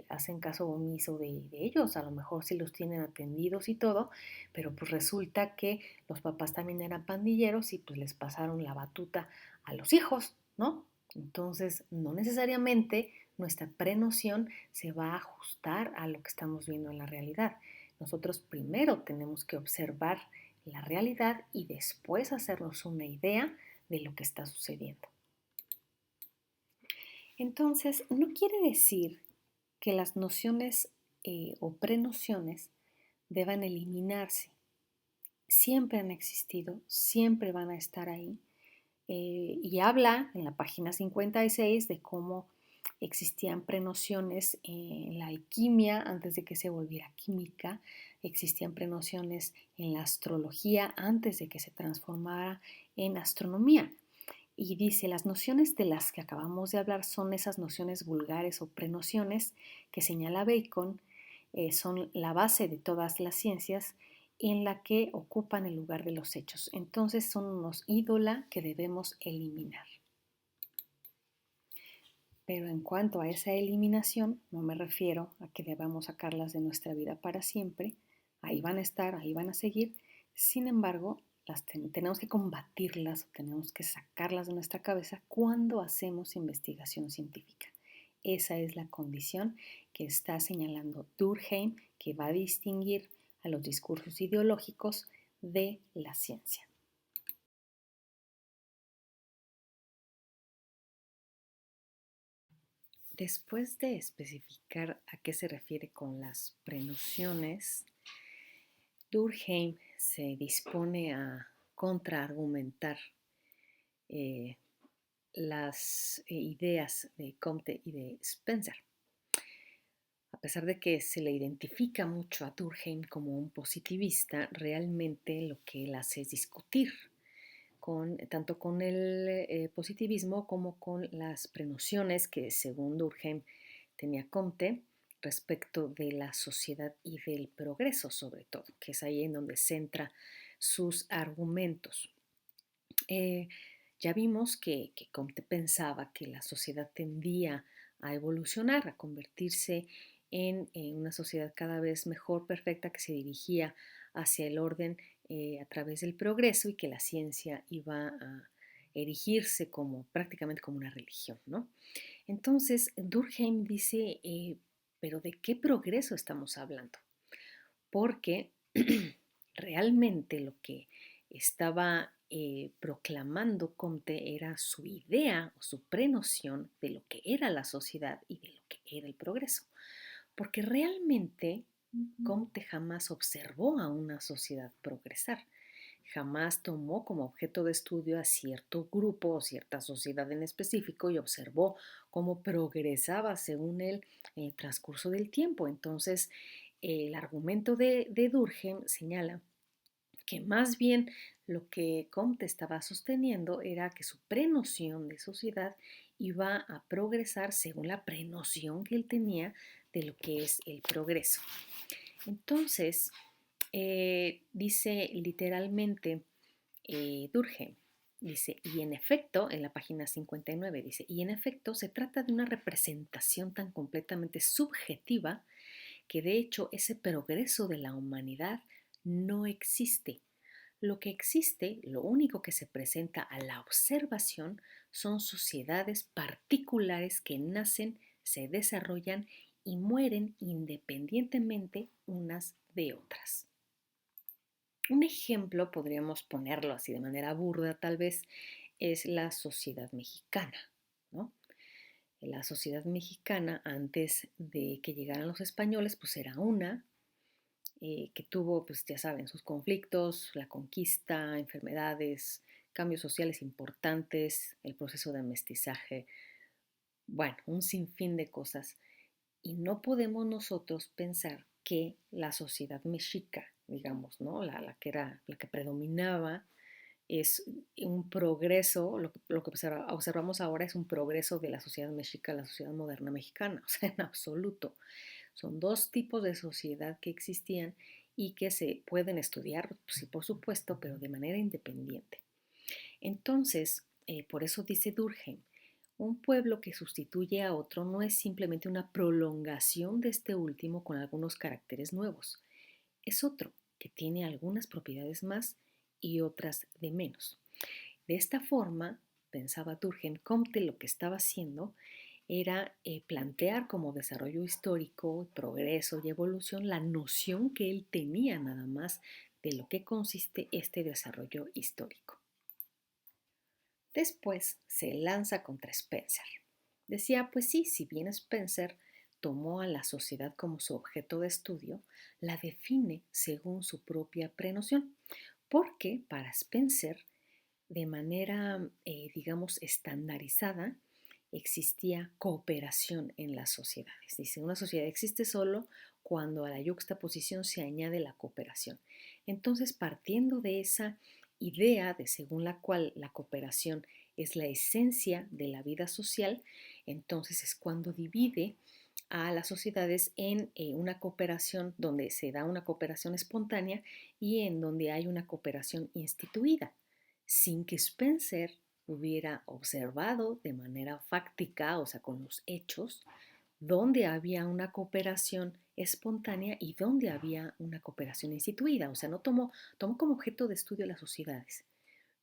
hacen caso omiso de ellos, a lo mejor sí los tienen atendidos y todo, pero pues resulta que los papás también eran pandilleros y pues les pasaron la batuta a los hijos, ¿no? Entonces, no necesariamente nuestra prenoción se va a ajustar a lo que estamos viendo en la realidad. Nosotros primero tenemos que observar la realidad y después hacernos una idea de lo que está sucediendo. Entonces, no quiere decir que las nociones o prenociones deban eliminarse. Siempre han existido, siempre van a estar ahí. Y habla en la página 56 de cómo existían prenociones en la alquimia antes de que se volviera química, existían prenociones en la astrología antes de que se transformara en astronomía. Y dice, las nociones de las que acabamos de hablar son esas nociones vulgares o prenociones que señala Bacon, son la base de todas las ciencias en la que ocupan el lugar de los hechos. Entonces son unos ídola que debemos eliminar. Pero en cuanto a esa eliminación, no me refiero a que debamos sacarlas de nuestra vida para siempre. Ahí van a estar, ahí van a seguir. Sin embargo, tenemos que combatirlas o tenemos que sacarlas de nuestra cabeza cuando hacemos investigación científica. Esa es la condición que está señalando Durkheim, que va a distinguir a los discursos ideológicos de la ciencia. Después de especificar a qué se refiere con las prenociones, Durkheim se dispone a contraargumentar eh, las ideas de Comte y de Spencer. A pesar de que se le identifica mucho a Durkheim como un positivista, realmente lo que él hace es discutir tanto con el positivismo como con las prenociones que, según Durkheim, tenía Comte respecto de la sociedad y del progreso, sobre todo, que es ahí en donde centra sus argumentos. Ya vimos que Comte pensaba que la sociedad tendía a evolucionar, a convertirse en una sociedad cada vez mejor, perfecta, que se dirigía hacia el orden a través del progreso y que la ciencia iba a erigirse como prácticamente como una religión, ¿no? Entonces, Durkheim dice, pero ¿de qué progreso estamos hablando? Porque realmente lo que estaba proclamando Comte era su idea o su prenoción de lo que era la sociedad y de lo que era el progreso. Porque realmente Comte jamás observó a una sociedad progresar. Jamás tomó como objeto de estudio a cierto grupo o cierta sociedad en específico y observó cómo progresaba según él en el transcurso del tiempo. Entonces, el argumento de Durkheim señala que más bien lo que Comte estaba sosteniendo era que su prenoción de sociedad iba a progresar según la prenoción que él tenía de lo que es el progreso. Entonces, dice literalmente Durkheim, dice, y en efecto, en la página 59 dice, y en efecto se trata de una representación tan completamente subjetiva que de hecho ese progreso de la humanidad no existe. Lo que existe, lo único que se presenta a la observación son sociedades particulares que nacen, se desarrollan y mueren independientemente unas de otras. Un ejemplo, podríamos ponerlo así de manera burda tal vez, es la sociedad mexicana, ¿no? La sociedad mexicana, antes de que llegaran los españoles, pues era una que tuvo, pues ya saben, sus conflictos, la conquista, enfermedades, cambios sociales importantes, el proceso de mestizaje, bueno, un sinfín de cosas. Y no podemos nosotros pensar que la sociedad mexica, digamos, ¿no? La que predominaba es un progreso, lo que observamos ahora es un progreso de la sociedad mexica a la sociedad moderna mexicana, o sea, en absoluto. Son dos tipos de sociedad que existían y que se pueden estudiar, sí, por supuesto, pero de manera independiente. Entonces, por eso dice Durkheim, un pueblo que sustituye a otro no es simplemente una prolongación de este último con algunos caracteres nuevos, es otro que tiene algunas propiedades más y otras de menos. De esta forma, pensaba Durkheim, Comte lo que estaba haciendo era plantear como desarrollo histórico, progreso y evolución la noción que él tenía nada más de lo que consiste este desarrollo histórico. Después se lanza contra Spencer. Decía, pues sí, si bien Spencer tomó a la sociedad como su objeto de estudio, la define según su propia prenoción, porque para Spencer, de manera, digamos, estandarizada, existía cooperación en las sociedades. Dice, una sociedad existe solo cuando a la yuxtaposición se añade la cooperación. Entonces, partiendo de esa idea de según la cual la cooperación es la esencia de la vida social, entonces es cuando divide a las sociedades en una cooperación donde se da una cooperación espontánea y en donde hay una cooperación instituida, sin que Spencer hubiera observado de manera fáctica, o sea, con los hechos, dónde había una cooperación espontánea y dónde había una cooperación instituida. O sea, no tomó como objeto de estudio las sociedades.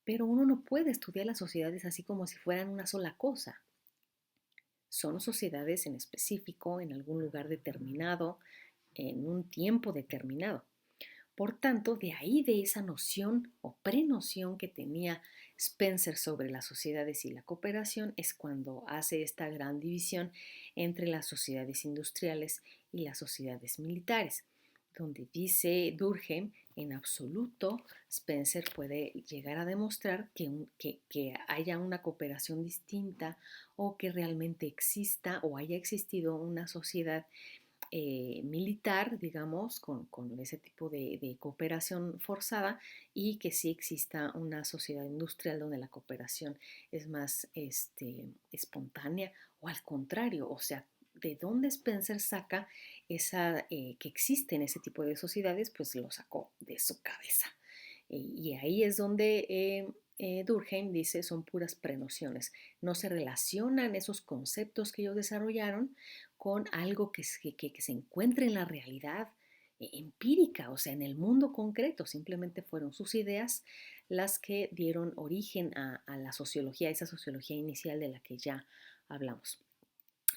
Pero uno no puede estudiar las sociedades así como si fueran una sola cosa. Son sociedades en específico, en algún lugar determinado, en un tiempo determinado. Por tanto, de ahí de esa noción o prenoción que tenía Spencer sobre las sociedades y la cooperación es cuando hace esta gran división entre las sociedades industriales y las sociedades militares, donde dice Durkheim, en absoluto Spencer puede llegar a demostrar que haya una cooperación distinta o que realmente exista o haya existido una sociedad militar, digamos, con ese tipo de cooperación forzada y que sí exista una sociedad industrial donde la cooperación es más espontánea o al contrario, o sea, de dónde Spencer saca esa, que existen ese tipo de sociedades, pues lo sacó de su cabeza. Y ahí es donde Durkheim dice son puras prenociones. No se relacionan esos conceptos que ellos desarrollaron con algo que se encuentre en la realidad empírica, o sea, en el mundo concreto. Simplemente fueron sus ideas las que dieron origen a la sociología, esa sociología inicial de la que ya hablamos.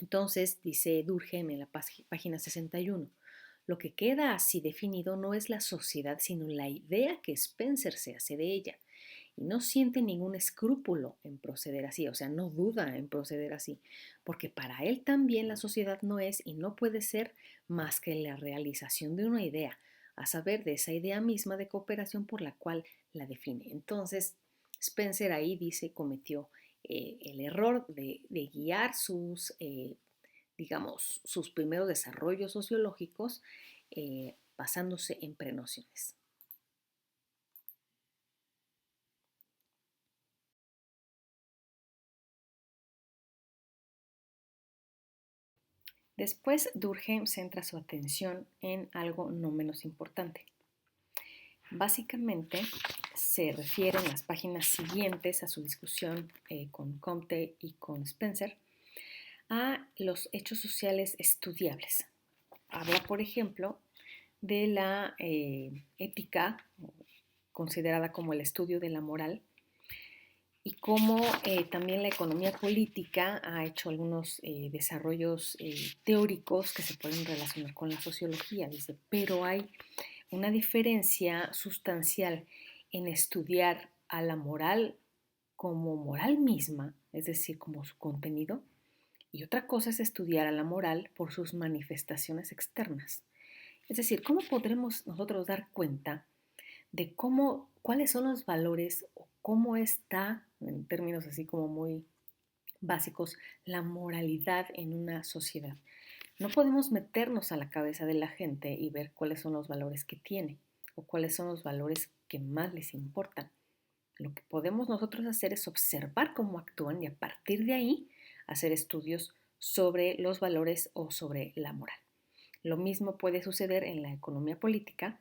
Entonces, dice Durkheim en la página 61, lo que queda así definido no es la sociedad, sino la idea que Spencer se hace de ella. Y no siente ningún escrúpulo en proceder así, o sea, no duda en proceder así, porque para él también la sociedad no es y no puede ser más que la realización de una idea, a saber, de esa idea misma de cooperación por la cual la define. Entonces, Spencer ahí dice cometió el error de guiar sus, digamos, sus primeros desarrollos sociológicos basándose en prenociones. Después, Durkheim centra su atención en algo no menos importante. Básicamente, se refiere en las páginas siguientes a su discusión con Comte y con Spencer a los hechos sociales estudiables. Habla, por ejemplo, de la ética, considerada como el estudio de la moral, y cómo también la economía política ha hecho algunos desarrollos teóricos que se pueden relacionar con la sociología, dice, pero hay una diferencia sustancial en estudiar a la moral como moral misma, es decir, como su contenido, y otra cosa es estudiar a la moral por sus manifestaciones externas. Es decir, ¿cómo podremos nosotros dar cuenta de cómo, cuáles son los valores o cómo está, en términos así como muy básicos, la moralidad en una sociedad? No podemos meternos a la cabeza de la gente y ver cuáles son los valores que tiene o cuáles son los valores que más les importan. Lo que podemos nosotros hacer es observar cómo actúan y a partir de ahí hacer estudios sobre los valores o sobre la moral. Lo mismo puede suceder en la economía política,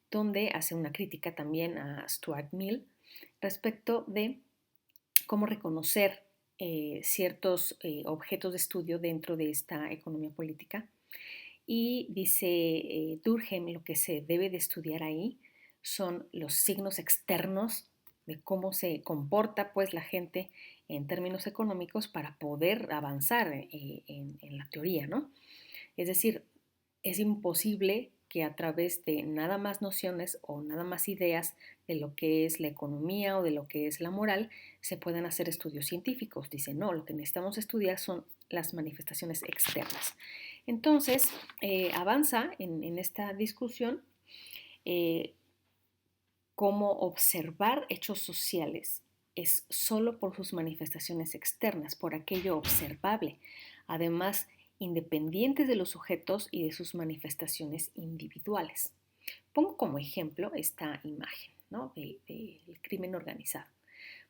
donde hace una crítica también a Stuart Mill respecto de cómo reconocer ciertos objetos de estudio dentro de esta economía política. Y dice Durkheim, lo que se debe de estudiar ahí son los signos externos de cómo se comporta pues la gente en términos económicos para poder avanzar en la teoría, ¿no? Es decir, es imposible que a través de nada más nociones o nada más ideas de lo que es la economía o de lo que es la moral se puedan hacer estudios científicos. Dice, no, lo que necesitamos estudiar son las manifestaciones externas. Entonces, avanza en esta discusión eh, cómo observar hechos sociales es solo por sus manifestaciones externas, por aquello observable. Además, independientes de los sujetos y de sus manifestaciones individuales. Pongo como ejemplo esta imagen, ¿no? Del crimen organizado.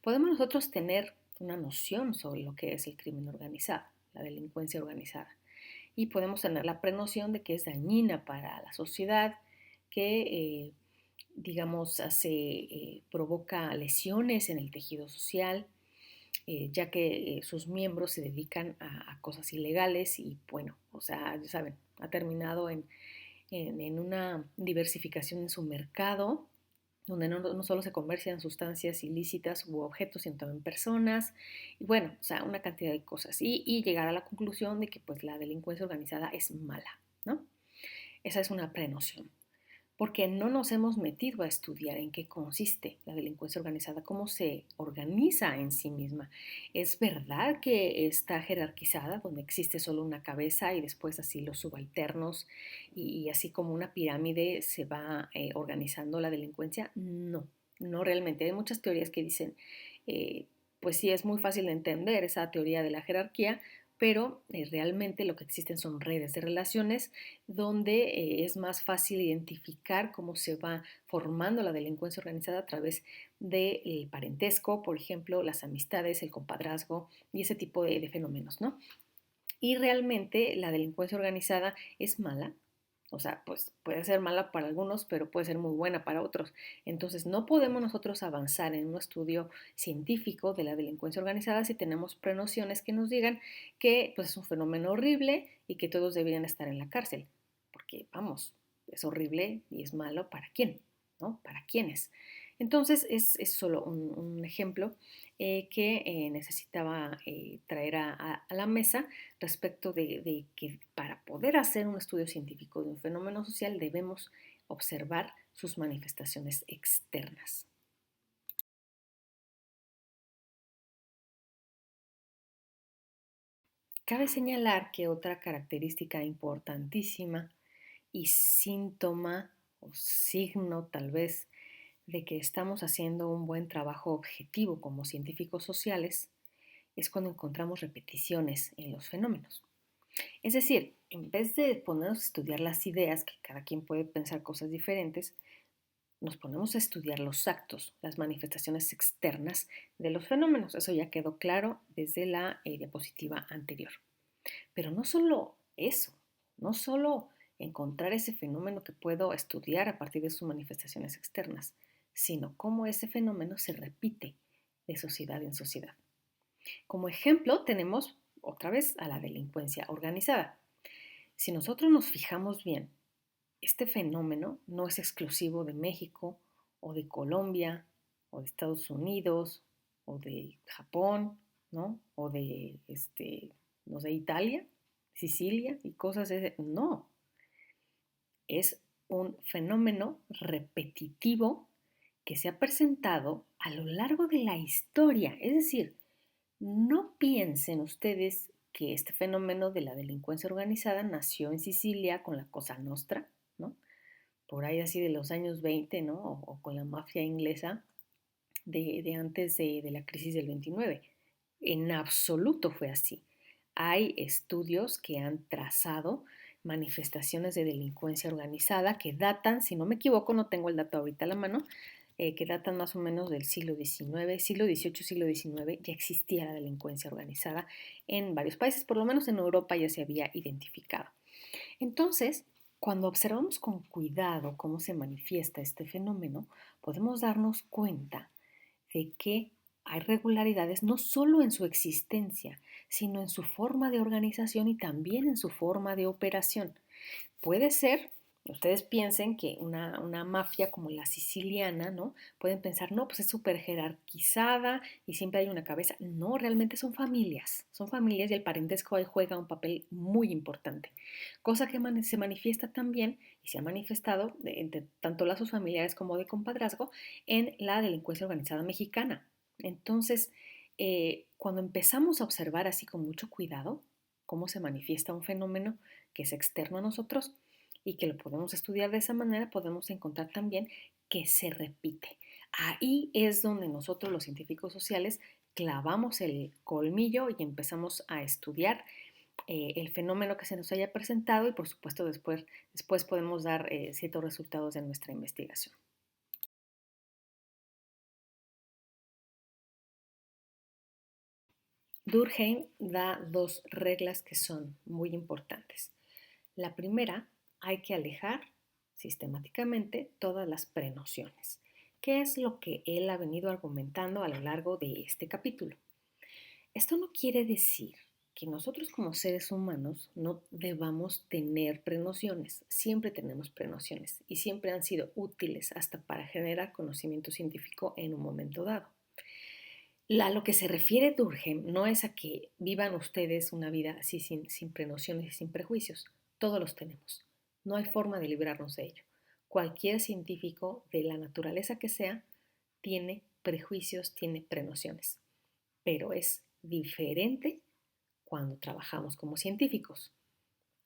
Podemos nosotros tener una noción sobre lo que es el crimen organizado, la delincuencia organizada, y podemos tener la prenoción de que es dañina para la sociedad, que digamos, provoca lesiones en el tejido social, ya que sus miembros se dedican a cosas ilegales y bueno, o sea, ya saben, ha terminado en una diversificación en su mercado, donde no solo se comercian sustancias ilícitas u objetos, sino también personas, y bueno, o sea, una cantidad de cosas, y llegar a la conclusión de que pues la delincuencia organizada es mala, ¿no? Esa es una prenoción porque no nos hemos metido a estudiar en qué consiste la delincuencia organizada, cómo se organiza en sí misma. Es verdad que está jerarquizada, donde existe solo una cabeza y después así los subalternos y así como una pirámide se va organizando la delincuencia. No, no realmente. Hay muchas teorías que dicen, pues sí, es muy fácil de entender esa teoría de la jerarquía, pero realmente lo que existen son redes de relaciones donde es más fácil identificar cómo se va formando la delincuencia organizada a través del parentesco, por ejemplo, las amistades, el compadrazgo y ese tipo de fenómenos, ¿no? Y realmente la delincuencia organizada es mala, o sea, pues puede ser mala para algunos, pero puede ser muy buena para otros. Entonces, no podemos nosotros avanzar en un estudio científico de la delincuencia organizada si tenemos prenociones que nos digan que pues, es un fenómeno horrible y que todos deberían estar en la cárcel. Porque, vamos, es horrible y es malo para quién, ¿no? ¿Para quiénes? Entonces, es solo un ejemplo que necesitaba traer a la mesa respecto de que para poder hacer un estudio científico de un fenómeno social debemos observar sus manifestaciones externas. Cabe señalar que otra característica importantísima y síntoma o signo tal vez de que estamos haciendo un buen trabajo objetivo como científicos sociales es cuando encontramos repeticiones en los fenómenos. Es decir, en vez de ponernos a estudiar las ideas, que cada quien puede pensar cosas diferentes, nos ponemos a estudiar los actos, las manifestaciones externas de los fenómenos. Eso ya quedó claro desde la diapositiva anterior. Pero no solo eso, no solo encontrar ese fenómeno que puedo estudiar a partir de sus manifestaciones externas, sino cómo ese fenómeno se repite de sociedad en sociedad. Como ejemplo tenemos otra vez a la delincuencia organizada. Si nosotros nos fijamos bien, este fenómeno no es exclusivo de México o de Colombia o de Estados Unidos o de Japón, ¿no? O de, no sé, Italia, Sicilia y cosas de... No, es un fenómeno repetitivo que se ha presentado a lo largo de la historia. Es decir, no piensen ustedes que este fenómeno de la delincuencia organizada nació en Sicilia con la Cosa Nostra, ¿no? Por ahí así de los años 20, ¿no? O con la mafia inglesa de antes de la crisis del 29. En absoluto fue así. Hay estudios que han trazado manifestaciones de delincuencia organizada que datan, si no me equivoco, no tengo el dato ahorita a la mano, que datan más o menos del siglo XIX, siglo XVIII, siglo XIX, ya existía la delincuencia organizada en varios países, por lo menos en Europa ya se había identificado. Entonces, cuando observamos con cuidado cómo se manifiesta este fenómeno, podemos darnos cuenta de que hay regularidades no solo en su existencia, sino en su forma de organización y también en su forma de operación. Puede ser, ustedes piensen que una mafia como la siciliana, ¿no? Pueden pensar, no, pues es súper jerarquizada y siempre hay una cabeza. No, realmente son familias y el parentesco ahí juega un papel muy importante. Cosa que se manifiesta también y se ha manifestado entre tanto lazos familiares como de compadrazgo en la delincuencia organizada mexicana. Entonces, cuando empezamos a observar así con mucho cuidado cómo se manifiesta un fenómeno que es externo a nosotros y que lo podemos estudiar de esa manera, podemos encontrar también que se repite. Ahí es donde nosotros los científicos sociales clavamos el colmillo y empezamos a estudiar el fenómeno que se nos haya presentado y por supuesto después podemos dar ciertos resultados de nuestra investigación. Durkheim da dos reglas que son muy importantes. La primera, hay que alejar sistemáticamente todas las prenociones, que es lo que él ha venido argumentando a lo largo de este capítulo. Esto no quiere decir que nosotros como seres humanos no debamos tener prenociones. Siempre tenemos prenociones y siempre han sido útiles hasta para generar conocimiento científico en un momento dado. A lo que se refiere Durkheim no es a que vivan ustedes una vida así sin prenociones y sin prejuicios. Todos los tenemos. No hay forma de librarnos de ello. Cualquier científico de la naturaleza que sea tiene prejuicios, tiene prenociones. Pero es diferente cuando trabajamos como científicos.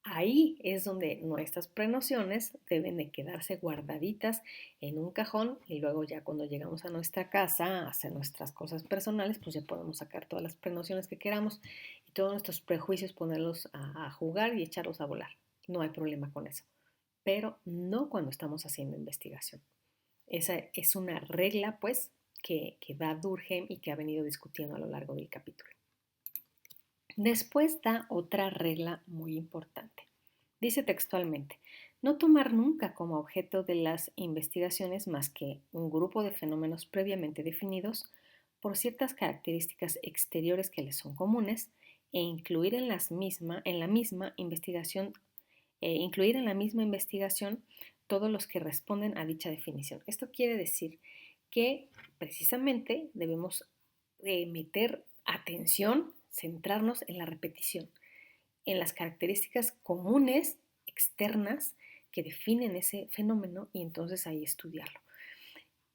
Ahí es donde nuestras prenociones deben de quedarse guardaditas en un cajón y luego ya cuando llegamos a nuestra casa a hacer nuestras cosas personales, pues ya podemos sacar todas las prenociones que queramos y todos nuestros prejuicios ponerlos a jugar y echarlos a volar. No hay problema con eso, pero no cuando estamos haciendo investigación. Esa es una regla, pues, que da Durkheim y que ha venido discutiendo a lo largo del capítulo. Después da otra regla muy importante. Dice textualmente, no tomar nunca como objeto de las investigaciones más que un grupo de fenómenos previamente definidos por ciertas características exteriores que les son comunes e incluir en la misma investigación todos los que responden a dicha definición. Esto quiere decir que precisamente debemos meter atención, centrarnos en la repetición, en las características comunes, externas, que definen ese fenómeno y entonces ahí estudiarlo.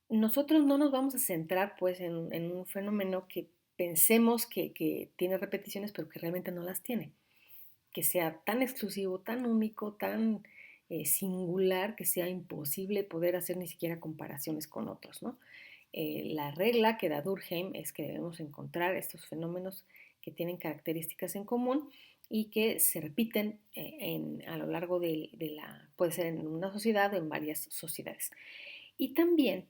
Nosotros no nos vamos a centrar pues en un fenómeno que pensemos que tiene repeticiones pero que realmente no las tiene, que sea tan exclusivo, tan único, tan singular que sea imposible poder hacer ni siquiera comparaciones con otros, ¿no? La regla que da Durkheim es que debemos encontrar estos fenómenos que tienen características en común y que se repiten a lo largo puede ser en una sociedad o en varias sociedades. Y también,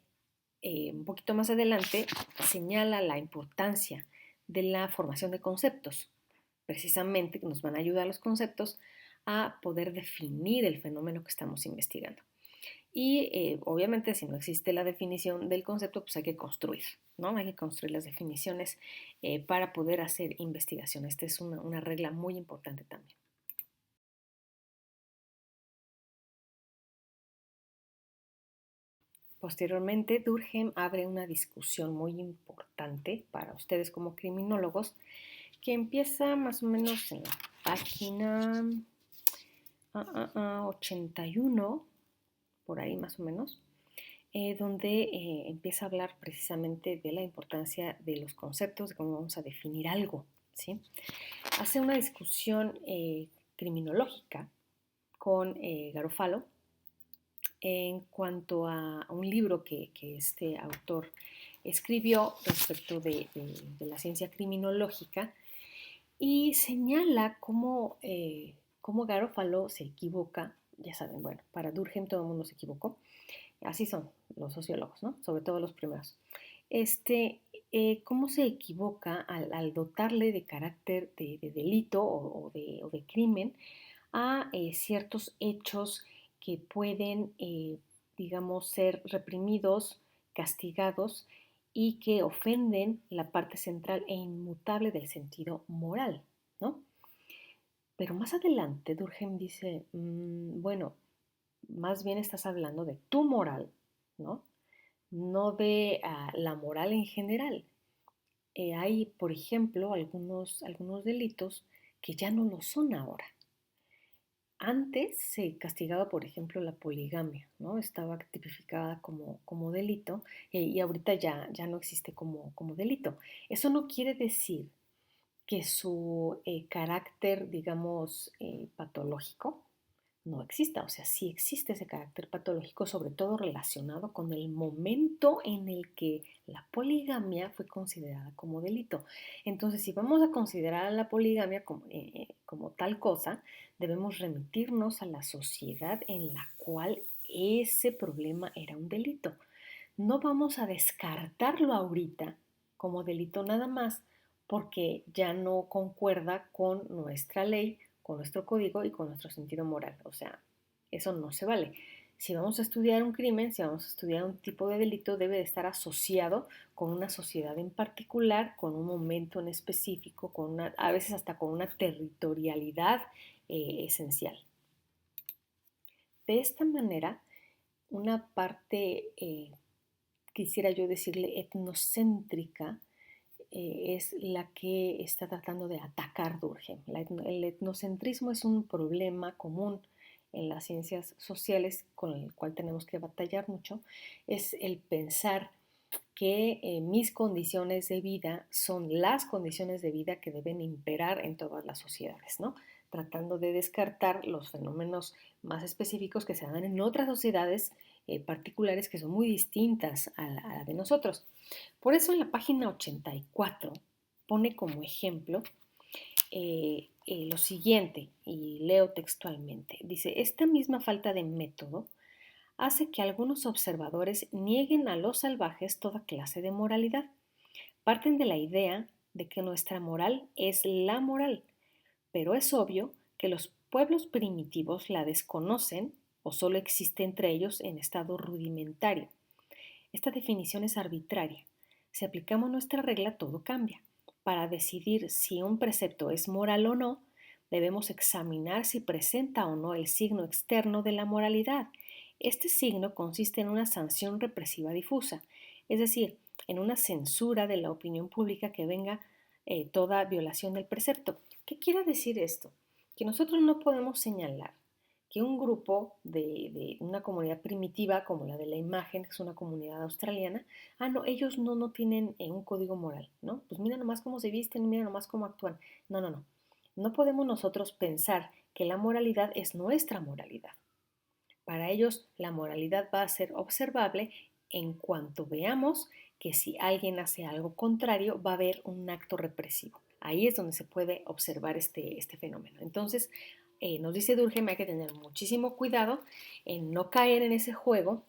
un poquito más adelante, señala la importancia de la formación de conceptos. Precisamente que nos van a ayudar los conceptos a poder definir el fenómeno que estamos investigando. Y obviamente si no existe la definición del concepto, pues hay que construir, ¿no? Hay que construir las definiciones para poder hacer investigación. Esta es una regla muy importante también. Posteriormente, Durkheim abre una discusión muy importante para ustedes como criminólogos que empieza más o menos en la página 81, por ahí más o menos, donde empieza a hablar precisamente de la importancia de los conceptos, de cómo vamos a definir algo, ¿sí? Hace una discusión criminológica con Garofalo en cuanto a un libro que este autor escribió respecto de la ciencia criminológica y señala cómo Garofalo se equivoca, ya saben, bueno, para Durkheim todo el mundo se equivocó, Así son los sociólogos, ¿no? Sobre todo los primeros. ¿Cómo se equivoca al dotarle de carácter de delito o de crimen a ciertos hechos que pueden, digamos, ser reprimidos, castigados y que ofenden la parte central e inmutable del sentido moral, ¿no? Pero más adelante Durkheim dice, bueno, más bien estás hablando de tu moral, ¿no? No de la moral en general. Hay, por ejemplo, algunos delitos que ya no lo son ahora. Antes se castigaba, por ejemplo, la poligamia, ¿no? Estaba tipificada como delito y ahorita ya no existe como delito. Eso no quiere decir que su carácter, digamos, patológico no exista. O sea, sí existe ese carácter patológico, sobre todo relacionado con el momento en el que la poligamia fue considerada como delito. Entonces, si vamos a considerar a la poligamia como tal cosa, debemos remitirnos a la sociedad en la cual ese problema era un delito. No vamos a descartarlo ahorita como delito nada más porque ya no concuerda con nuestra ley, con nuestro código y con nuestro sentido moral. O sea, eso no se vale. Si vamos a estudiar un crimen, si vamos a estudiar un tipo de delito, debe de estar asociado con una sociedad en particular, con un momento en específico, a veces hasta con una territorialidad esencial. De esta manera, una parte quisiera yo decirle etnocéntrica, es la que está tratando de atacar Durkheim. El etnocentrismo es un problema común en las ciencias sociales con el cual tenemos que batallar mucho, es el pensar que mis condiciones de vida son las condiciones de vida que deben imperar en todas las sociedades, ¿no? Tratando de descartar los fenómenos más específicos que se dan en otras sociedades particulares que son muy distintas a la de nosotros. Por eso en la página 84 pone como ejemplo lo siguiente, y leo textualmente. Dice, esta misma falta de método hace que algunos observadores nieguen a los salvajes toda clase de moralidad. Parten de la idea de que nuestra moral es la moral, pero es obvio que los pueblos primitivos la desconocen o solo existe entre ellos en estado rudimentario. Esta definición es arbitraria. Si aplicamos nuestra regla, todo cambia. Para decidir si un precepto es moral o no, debemos examinar si presenta o no el signo externo de la moralidad. Este signo consiste en una sanción represiva difusa, es decir, en una censura de la opinión pública que venga toda violación del precepto. ¿Qué quiere decir esto? Que nosotros no podemos señalar que un grupo de una comunidad primitiva como la de la imagen, que es una comunidad australiana, no, ellos no tienen un código moral, ¿no? Pues mira nomás cómo se visten, mira nomás cómo actúan. No, no, no. No podemos nosotros pensar que la moralidad es nuestra moralidad. Para ellos, la moralidad va a ser observable en cuanto veamos que si alguien hace algo contrario, va a haber un acto represivo. Ahí es donde se puede observar este fenómeno. Entonces, nos dice Durkheim, hay que tener muchísimo cuidado en no caer en ese juego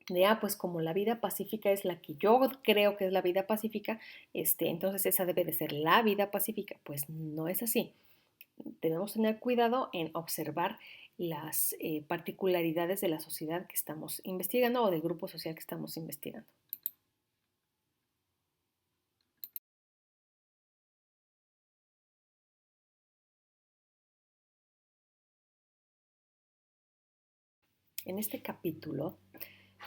de, pues como la vida pacífica es la que yo creo que es la vida pacífica, entonces esa debe de ser la vida pacífica. Pues no es así. Debemos tener cuidado en observar las particularidades de la sociedad que estamos investigando o del grupo social que estamos investigando. En este capítulo,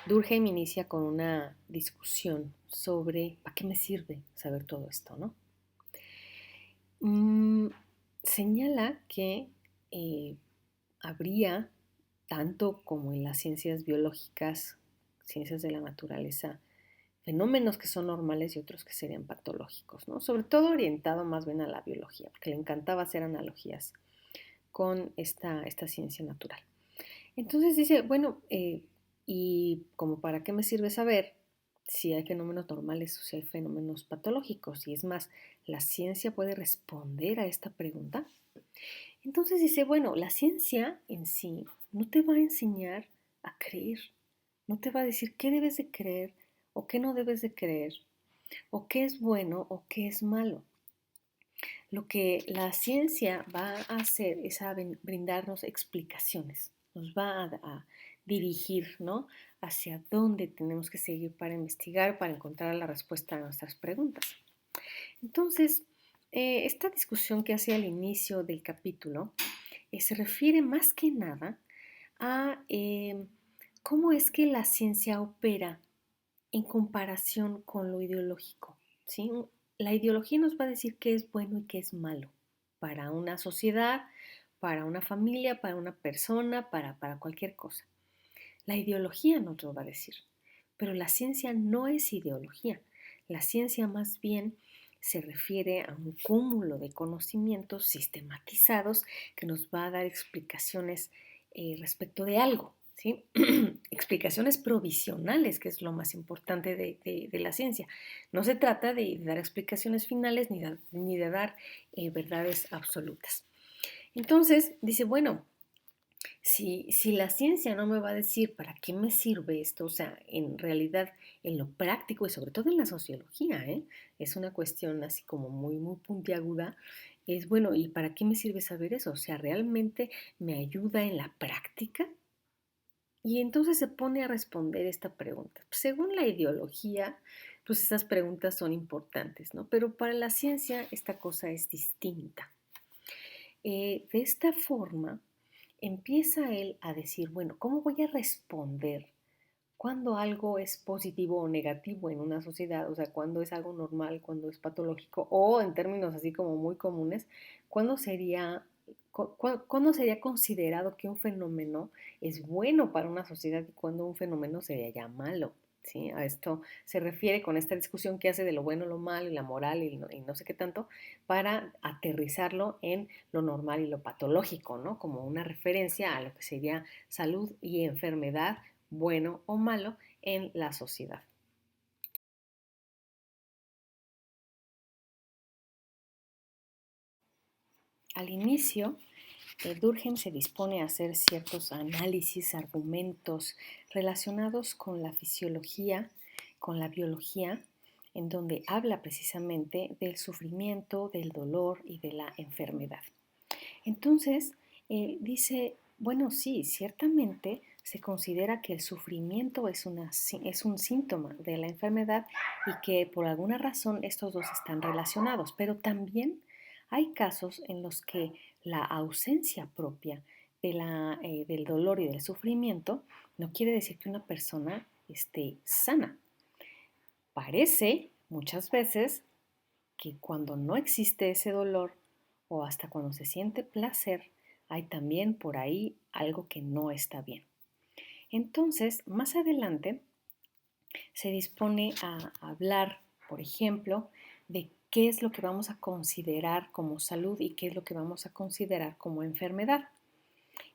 Durkheim inicia con una discusión sobre ¿para qué me sirve saber todo esto, no? Señala que eh, habría, tanto como en las ciencias biológicas, ciencias de la naturaleza, fenómenos que son normales y otros que serían patológicos, ¿no? Sobre todo orientado más bien a la biología, porque le encantaba hacer analogías con esta ciencia natural. Entonces dice, bueno, ¿y como para qué me sirve saber si hay fenómenos normales o si hay fenómenos patológicos? Y es más, ¿la ciencia puede responder a esta pregunta? Entonces dice, bueno, la ciencia en sí no te va a enseñar a creer, no te va a decir qué debes de creer o qué no debes de creer, o qué es bueno o qué es malo. Lo que la ciencia va a hacer es a brindarnos explicaciones, nos va a dirigir, ¿no?, hacia dónde tenemos que seguir para investigar, para encontrar la respuesta a nuestras preguntas. Entonces, esta discusión que hace al inicio del capítulo se refiere más que nada a cómo es que la ciencia opera en comparación con lo ideológico, ¿sí? La ideología nos va a decir qué es bueno y qué es malo para una sociedad, para una familia, para una persona, para cualquier cosa. La ideología nos lo va a decir, pero la ciencia no es ideología. La ciencia más bien se refiere a un cúmulo de conocimientos sistematizados que nos va a dar explicaciones respecto de algo, ¿sí? Explicaciones provisionales, que es lo más importante de la ciencia. No se trata de dar explicaciones finales ni de dar verdades absolutas. Entonces, dice, bueno, si la ciencia no me va a decir para qué me sirve esto, o sea, en realidad en lo práctico y sobre todo en la sociología, es una cuestión así como muy puntiaguda, es bueno, ¿y para qué me sirve saber eso? O sea, ¿realmente me ayuda en la práctica? Y entonces se pone a responder esta pregunta. Según la ideología, pues estas preguntas son importantes, ¿no? Pero para la ciencia esta cosa es distinta. De esta forma, empieza él a decir, bueno, ¿cómo voy a responder cuando algo es positivo o negativo en una sociedad? O sea, cuando es algo normal, cuando es patológico, o en términos así como muy comunes, ¿cuándo sería considerado que un fenómeno es bueno para una sociedad y cuándo un fenómeno sería ya malo? ¿Sí? A esto se refiere con esta discusión que hace de lo bueno, lo malo y la moral y no sé qué tanto, para aterrizarlo en lo normal y lo patológico, ¿no? Como una referencia a lo que sería salud y enfermedad, bueno o malo, en la sociedad. Al inicio, Durkheim se dispone a hacer ciertos análisis, argumentos relacionados con la fisiología, con la biología, en donde habla precisamente del sufrimiento, del dolor y de la enfermedad. Entonces, dice, bueno, sí, ciertamente se considera que el sufrimiento es un síntoma de la enfermedad y que por alguna razón estos dos están relacionados, pero también hay casos en los que la ausencia propia del dolor y del sufrimiento no quiere decir que una persona esté sana. Parece muchas veces que cuando no existe ese dolor o hasta cuando se siente placer, hay también por ahí algo que no está bien. Entonces, más adelante se dispone a hablar, por ejemplo, de qué es lo que vamos a considerar como salud y qué es lo que vamos a considerar como enfermedad.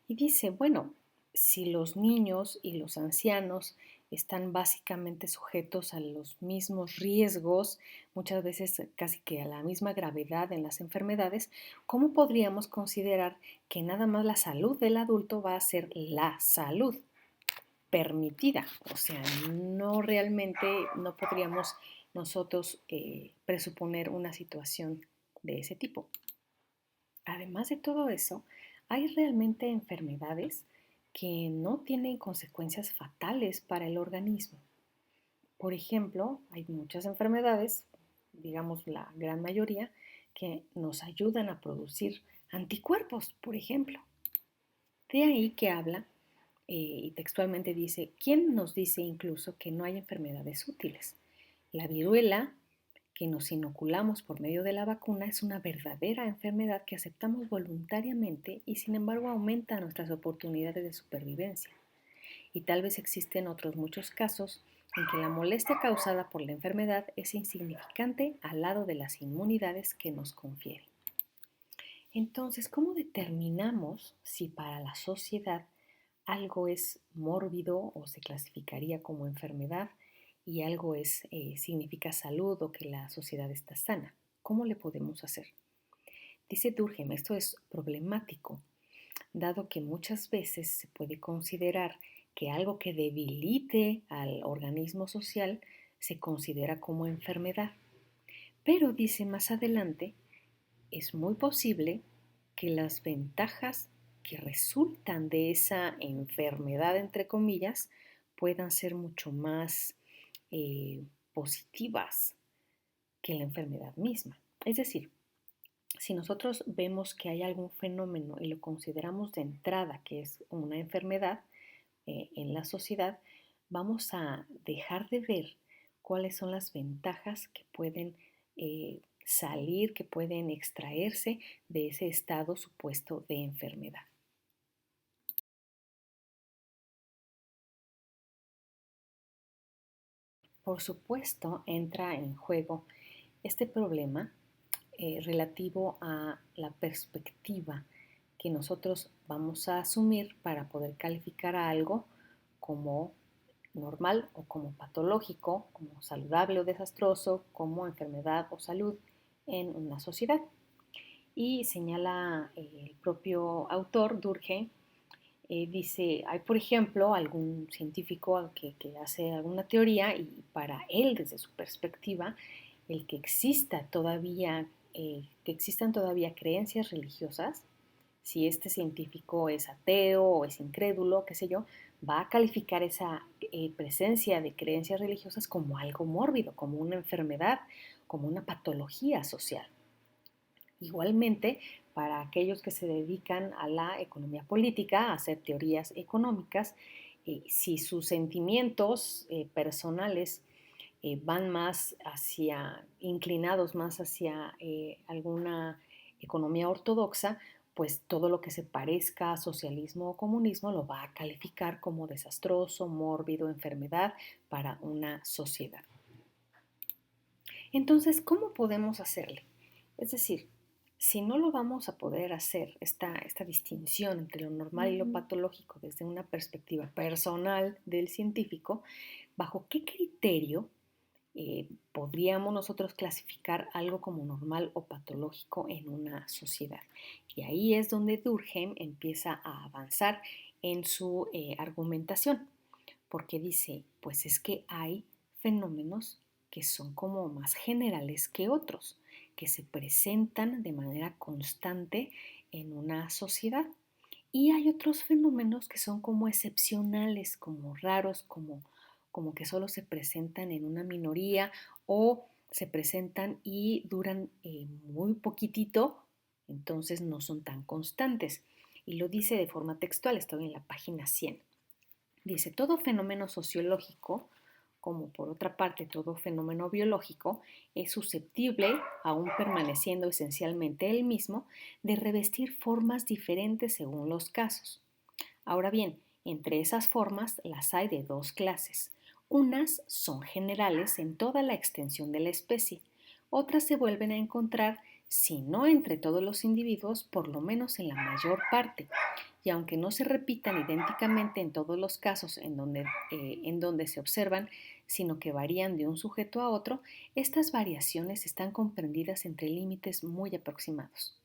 Y dice, bueno, si los niños y los ancianos están básicamente sujetos a los mismos riesgos, muchas veces casi que a la misma gravedad en las enfermedades, ¿cómo podríamos considerar que nada más la salud del adulto va a ser la salud permitida? O sea, no realmente, no podríamos nosotros presuponer una situación de ese tipo. Además de todo eso, hay realmente enfermedades que no tienen consecuencias fatales para el organismo. Por ejemplo, hay muchas enfermedades, digamos la gran mayoría, que nos ayudan a producir anticuerpos, por ejemplo. De ahí que habla y textualmente dice, ¿quién nos dice incluso que no hay enfermedades útiles? La viruela que nos inoculamos por medio de la vacuna es una verdadera enfermedad que aceptamos voluntariamente y sin embargo aumenta nuestras oportunidades de supervivencia. Y tal vez existen otros muchos casos en que la molestia causada por la enfermedad es insignificante al lado de las inmunidades que nos confiere. Entonces, ¿cómo determinamos si para la sociedad algo es mórbido o se clasificaría como enfermedad y algo significa salud o que la sociedad está sana? ¿Cómo le podemos hacer? Dice Durkheim, esto es problemático, dado que muchas veces se puede considerar que algo que debilite al organismo social se considera como enfermedad. Pero dice más adelante, es muy posible que las ventajas que resultan de esa enfermedad, entre comillas, puedan ser mucho más positivas que la enfermedad misma. Es decir, si nosotros vemos que hay algún fenómeno y lo consideramos de entrada que es una enfermedad en la sociedad, vamos a dejar de ver cuáles son las ventajas que pueden salir, que pueden extraerse de ese estado supuesto de enfermedad. Por supuesto, entra en juego este problema relativo a la perspectiva que nosotros vamos a asumir para poder calificar a algo como normal o como patológico, como saludable o desastroso, como enfermedad o salud en una sociedad. Y señala el propio autor, Durkheim, dice, hay por ejemplo algún científico que hace alguna teoría y para él, desde su perspectiva, el que existan todavía creencias religiosas, si este científico es ateo o es incrédulo, qué sé yo, va a calificar esa presencia de creencias religiosas como algo mórbido, como una enfermedad, como una patología social. Igualmente, para aquellos que se dedican a la economía política, a hacer teorías económicas, si sus sentimientos personales van más inclinados más hacia alguna economía ortodoxa, pues todo lo que se parezca a socialismo o comunismo lo va a calificar como desastroso, mórbido, enfermedad para una sociedad. Entonces, ¿cómo podemos hacerle? Es decir, si no lo vamos a poder hacer, esta distinción entre lo normal y lo patológico desde una perspectiva personal del científico, ¿bajo qué criterio podríamos nosotros clasificar algo como normal o patológico en una sociedad? Y ahí es donde Durkheim empieza a avanzar en su argumentación, porque dice, pues es que hay fenómenos que son como más generales que otros, que se presentan de manera constante en una sociedad. Y hay otros fenómenos que son como excepcionales, como raros, como que solo se presentan en una minoría o se presentan y duran muy poquitito, entonces no son tan constantes. Y lo dice de forma textual, estoy en la página 100. Dice, todo fenómeno sociológico, como por otra parte todo fenómeno biológico, es susceptible, aún permaneciendo esencialmente el mismo, de revestir formas diferentes según los casos. Ahora bien, entre esas formas las hay de dos clases. Unas son generales en toda la extensión de la especie, otras se vuelven a encontrar, si no entre todos los individuos, por lo menos en la mayor parte, y aunque no se repitan idénticamente en todos los casos en donde se observan, sino que varían de un sujeto a otro, estas variaciones están comprendidas entre límites muy aproximados.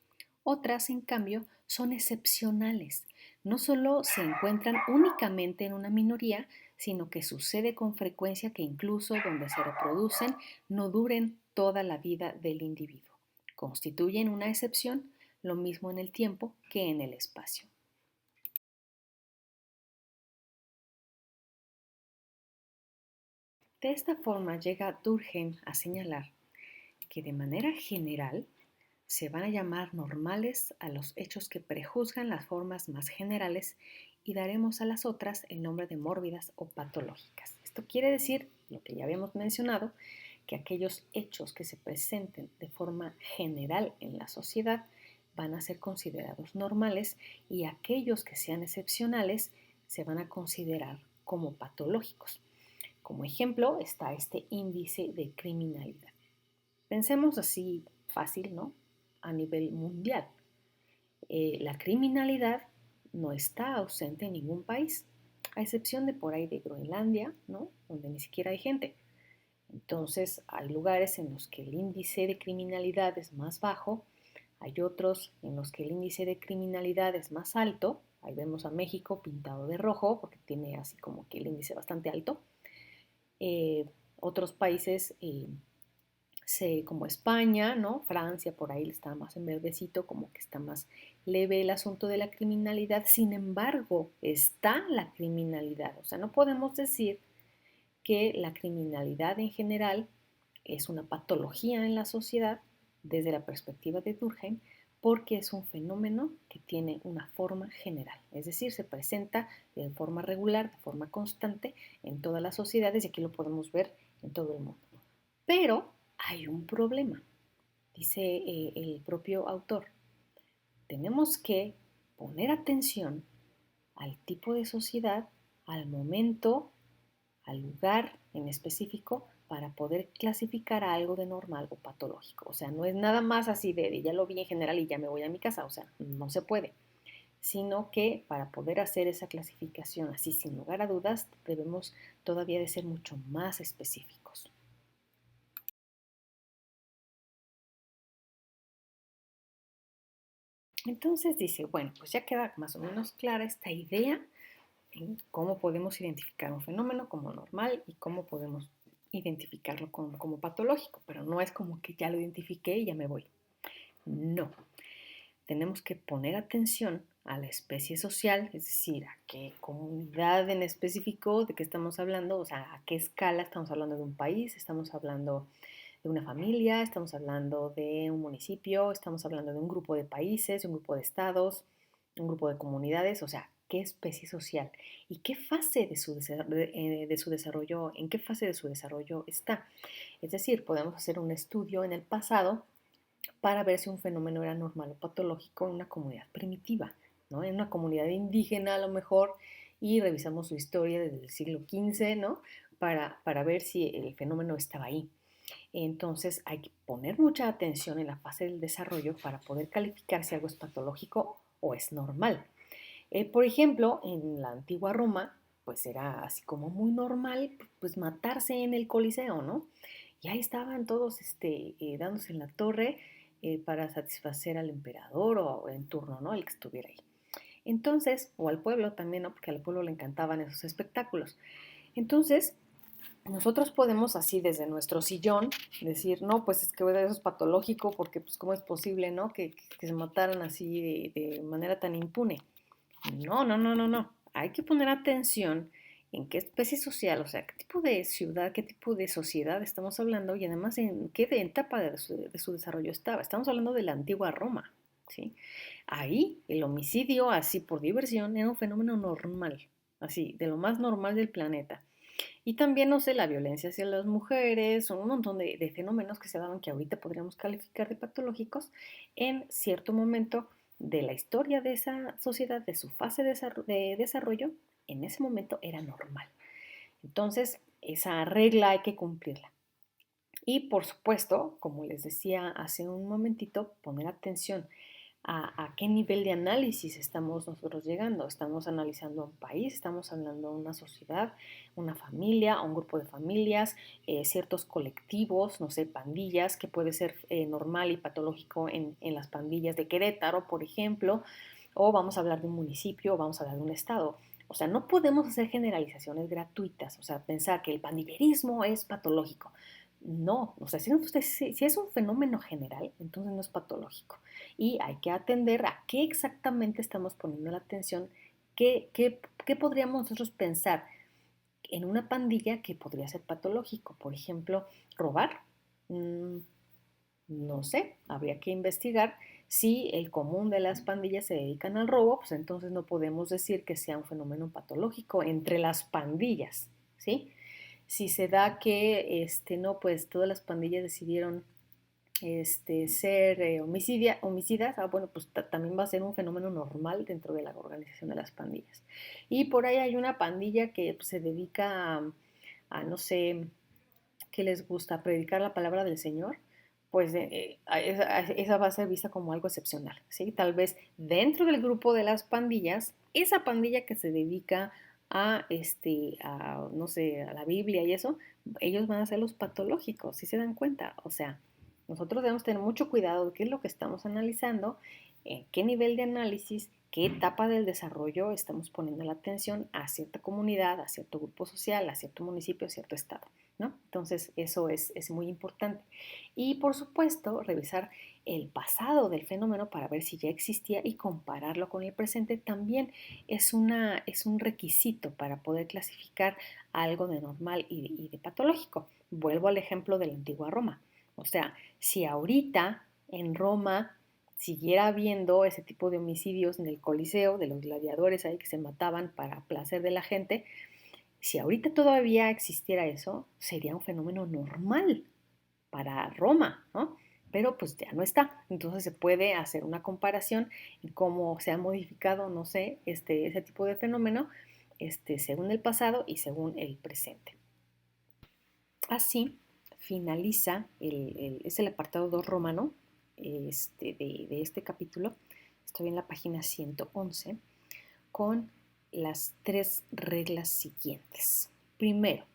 Otras, en cambio, son excepcionales. No solo se encuentran únicamente en una minoría, sino que sucede con frecuencia que incluso donde se reproducen no duren toda la vida del individuo. Constituyen una excepción, lo mismo en el tiempo que en el espacio. De esta forma llega Durkheim a señalar que de manera general se van a llamar normales a los hechos que prejuzgan las formas más generales y daremos a las otras el nombre de mórbidas o patológicas. Esto quiere decir, lo que ya habíamos mencionado, que aquellos hechos que se presenten de forma general en la sociedad van a ser considerados normales y aquellos que sean excepcionales se van a considerar como patológicos. Como ejemplo está este índice de criminalidad. Pensemos así fácil, ¿no? A nivel mundial. La criminalidad no está ausente en ningún país, a excepción de por ahí de Groenlandia, ¿no? Donde ni siquiera hay gente. Entonces, hay lugares en los que el índice de criminalidad es más bajo, hay otros en los que el índice de criminalidad es más alto, Ahí vemos a México pintado de rojo porque tiene así como que el índice bastante alto. Eh, Otros países como España, ¿no? Francia, por ahí está más en verdecito, como que está más leve el asunto de la criminalidad. Sin embargo, está la criminalidad. O sea, no podemos decir que la criminalidad en general es una patología en la sociedad desde la perspectiva de Durkheim, porque es un fenómeno que tiene una forma general, es decir, se presenta de forma regular, de forma constante en todas las sociedades y aquí lo podemos ver en todo el mundo. Pero hay un problema, dice el propio autor. Tenemos que poner atención al tipo de sociedad, al momento, al lugar en específico para poder clasificar algo de normal o patológico. O sea, no es nada más así de ya lo vi en general y ya me voy a mi casa. O sea, no se puede. Sino que para poder hacer esa clasificación así sin lugar a dudas, debemos todavía de ser mucho más específicos. Entonces dice, bueno, pues ya queda más o menos clara esta idea en cómo podemos identificar un fenómeno como normal y cómo podemos identificarlo como patológico, pero no es como que ya lo identifiqué y ya me voy. No, tenemos que poner atención a la especie social, es decir, a qué comunidad en específico, de qué estamos hablando, o sea, a qué escala estamos hablando de un país, estamos hablando de una familia, estamos hablando de un municipio, estamos hablando de un grupo de países, un grupo de estados, un grupo de comunidades, o sea, qué especie social y qué fase de su desarrollo, en qué fase de su desarrollo está. Es decir, podemos hacer un estudio en el pasado para ver si un fenómeno era normal o patológico en una comunidad primitiva, ¿no? En una comunidad indígena a lo mejor, y revisamos su historia desde el siglo XV, ¿no? Para ver si el fenómeno estaba ahí. Entonces hay que poner mucha atención en la fase del desarrollo para poder calificar si algo es patológico o es normal. Por ejemplo, en la antigua Roma, pues era así como muy normal, pues matarse en el Coliseo, ¿no? Y ahí estaban todos dándose en la torre para satisfacer al emperador o en turno, ¿no? El que estuviera ahí. Entonces, o al pueblo también, ¿no? Porque al pueblo le encantaban esos espectáculos. Entonces, nosotros podemos así desde nuestro sillón decir, no, pues es que eso es patológico porque pues cómo es posible, ¿no? Que se mataran así de manera tan impune. No, no, no, no, no. Hay que poner atención en qué especie social, o sea, qué tipo de ciudad, qué tipo de sociedad estamos hablando y además en qué etapa de su desarrollo estaba. Estamos hablando de la antigua Roma, ¿sí? Ahí el homicidio, así por diversión, era un fenómeno normal, así, de lo más normal del planeta. Y también, no sé, la violencia hacia las mujeres, un montón de fenómenos que se daban que ahorita podríamos calificar de patológicos en cierto momento de la historia de esa sociedad, de su fase de desarrollo, en ese momento era normal. Entonces, esa regla hay que cumplirla. Y por supuesto, como les decía hace un momentito, poner atención a qué nivel de análisis estamos nosotros llegando. Estamos analizando un país, estamos hablando de una sociedad, una familia, un grupo de familias, ciertos colectivos, no sé, pandillas, que puede ser normal y patológico en las pandillas de Querétaro, por ejemplo, o vamos a hablar de un municipio, o vamos a hablar de un estado. O sea, no podemos hacer generalizaciones gratuitas, o sea, pensar que el pandillerismo es patológico. No, o sea, si es un fenómeno general, entonces no es patológico. Y hay que atender a qué exactamente estamos poniendo la atención, qué podríamos nosotros pensar en una pandilla que podría ser patológico. Por ejemplo, robar. Mm, no sé, habría que investigar si el común de las pandillas se dedican al robo, pues entonces no podemos decir que sea un fenómeno patológico entre las pandillas, ¿sí? Si se da que, no, pues todas las pandillas decidieron ser homicidas, bueno, pues también va a ser un fenómeno normal dentro de la organización de las pandillas. Y por ahí hay una pandilla que pues, se dedica no sé, ¿qué les gusta? A predicar la palabra del Señor, pues esa va a ser vista como algo excepcional, ¿sí? Tal vez dentro del grupo de las pandillas, esa pandilla que se dedica no sé, a la Biblia y eso, ellos van a ser los patológicos, ¿sí se dan cuenta? O sea, nosotros debemos tener mucho cuidado de qué es lo que estamos analizando en qué nivel de análisis, qué etapa del desarrollo estamos poniendo la atención a cierta comunidad, a cierto grupo social, a cierto municipio, a cierto estado, ¿no? Entonces, eso es muy importante. Y, por supuesto, revisar el pasado del fenómeno para ver si ya existía y compararlo con el presente también es un requisito para poder clasificar algo de normal y de patológico. Vuelvo al ejemplo de la antigua Roma. O sea, si ahorita en Roma siguiera habiendo ese tipo de homicidios en el Coliseo, de los gladiadores ahí que se mataban para placer de la gente, si ahorita todavía existiera eso, sería un fenómeno normal para Roma, ¿no? Pero pues ya no está. Entonces se puede hacer una comparación en cómo se ha modificado, no sé, ese tipo de fenómeno según el pasado y según el presente. Así finaliza es el apartado 2 romano de este capítulo. Estoy en la página 111 con las 3 reglas siguientes. Primero,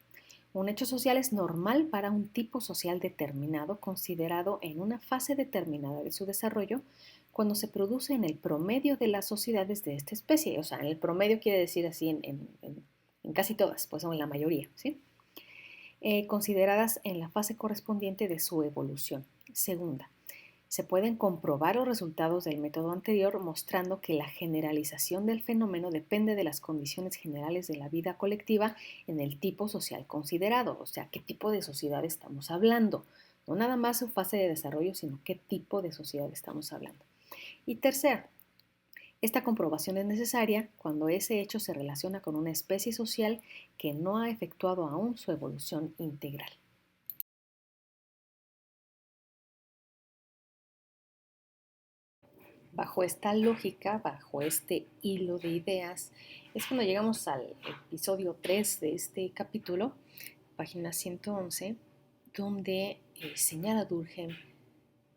un hecho social es normal para un tipo social determinado considerado en una fase determinada de su desarrollo cuando se produce en el promedio de las sociedades de esta especie. O sea, en el promedio quiere decir así en casi todas, pues o en la mayoría, ¿sí? Consideradas en la fase correspondiente de su evolución. Segunda, se pueden comprobar los resultados del método anterior mostrando que la generalización del fenómeno depende de las condiciones generales de la vida colectiva en el tipo social considerado, o sea, qué tipo de sociedad estamos hablando. No nada más su fase de desarrollo, sino qué tipo de sociedad estamos hablando. Y tercera, esta comprobación es necesaria cuando ese hecho se relaciona con una especie social que no ha efectuado aún su evolución integral. Bajo esta lógica, bajo este hilo de ideas, es cuando llegamos al episodio 3 de este capítulo, página 111, donde señala Durkheim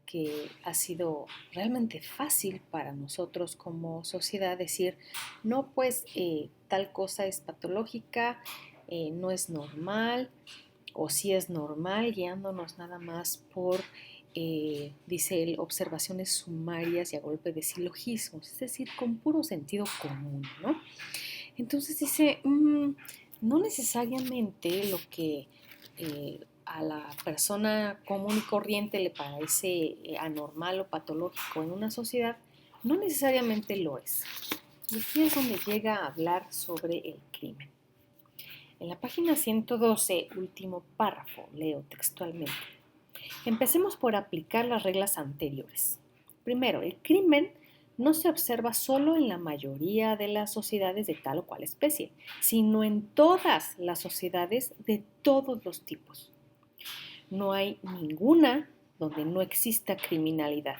que ha sido realmente fácil para nosotros como sociedad decir, no, pues tal cosa es patológica, no es normal, o si es normal, guiándonos nada más por, dice él, observaciones sumarias y a golpe de silogismos, es decir, con puro sentido común, ¿no? Entonces dice, no necesariamente lo que a la persona común y corriente le parece anormal o patológico en una sociedad, no necesariamente lo es. Y aquí es donde llega a hablar sobre el crimen. En la página 112, último párrafo, leo textualmente. Empecemos por aplicar las reglas anteriores. Primero, el crimen no se observa solo en la mayoría de las sociedades de tal o cual especie, sino en todas las sociedades de todos los tipos. No hay ninguna donde no exista criminalidad.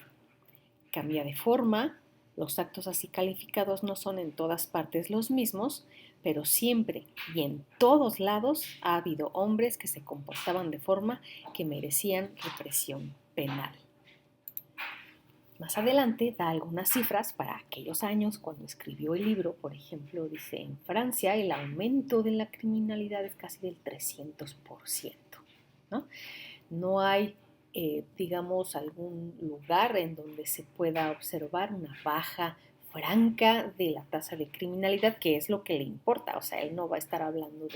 Cambia de forma, los actos así calificados no son en todas partes los mismos, pero siempre y en todos lados ha habido hombres que se comportaban de forma que merecían represión penal. Más adelante da algunas cifras para aquellos años cuando escribió el libro. Por ejemplo, dice, en Francia el aumento de la criminalidad es casi del 300%, ¿no? No hay, digamos, algún lugar en donde se pueda observar una baja franca de la tasa de criminalidad, que es lo que le importa. O sea, él no va a estar hablando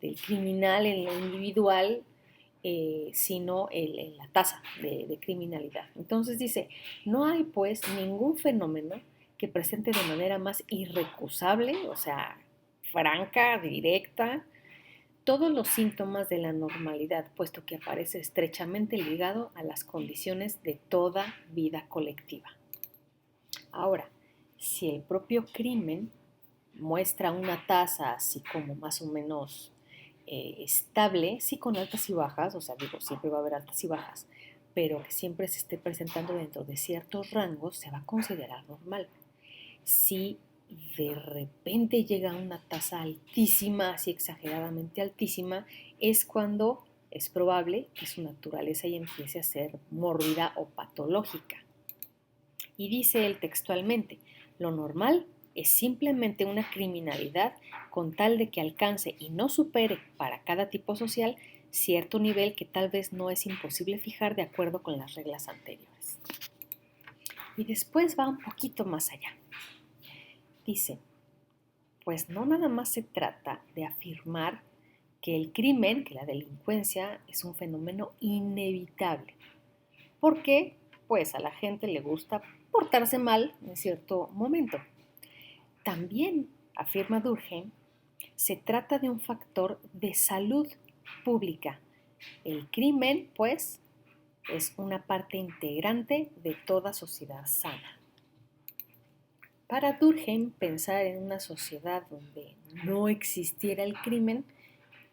del criminal en lo individual, sino en la tasa de criminalidad. Entonces dice, no hay pues ningún fenómeno que presente de manera más irrecusable, o sea, franca, directa, todos los síntomas de la normalidad, puesto que aparece estrechamente ligado a las condiciones de toda vida colectiva. Ahora, si el propio crimen muestra una tasa así como más o menos estable, sí con altas y bajas, o sea, digo, siempre va a haber altas y bajas, pero que siempre se esté presentando dentro de ciertos rangos, se va a considerar normal. Si de repente llega a una tasa altísima, así exageradamente altísima, es cuando es probable que su naturaleza ya empiece a ser mórbida o patológica. Y dice él textualmente, lo normal es simplemente una criminalidad con tal de que alcance y no supere para cada tipo social cierto nivel que tal vez no es imposible fijar de acuerdo con las reglas anteriores. Y después va un poquito más allá. Dice, pues no nada más se trata de afirmar que el crimen, que la delincuencia es un fenómeno inevitable, porque pues a la gente le gusta portarse mal en cierto momento. También, afirma Durkheim, se trata de un factor de salud pública. El crimen, pues, es una parte integrante de toda sociedad sana. Para Durkheim, pensar en una sociedad donde no existiera el crimen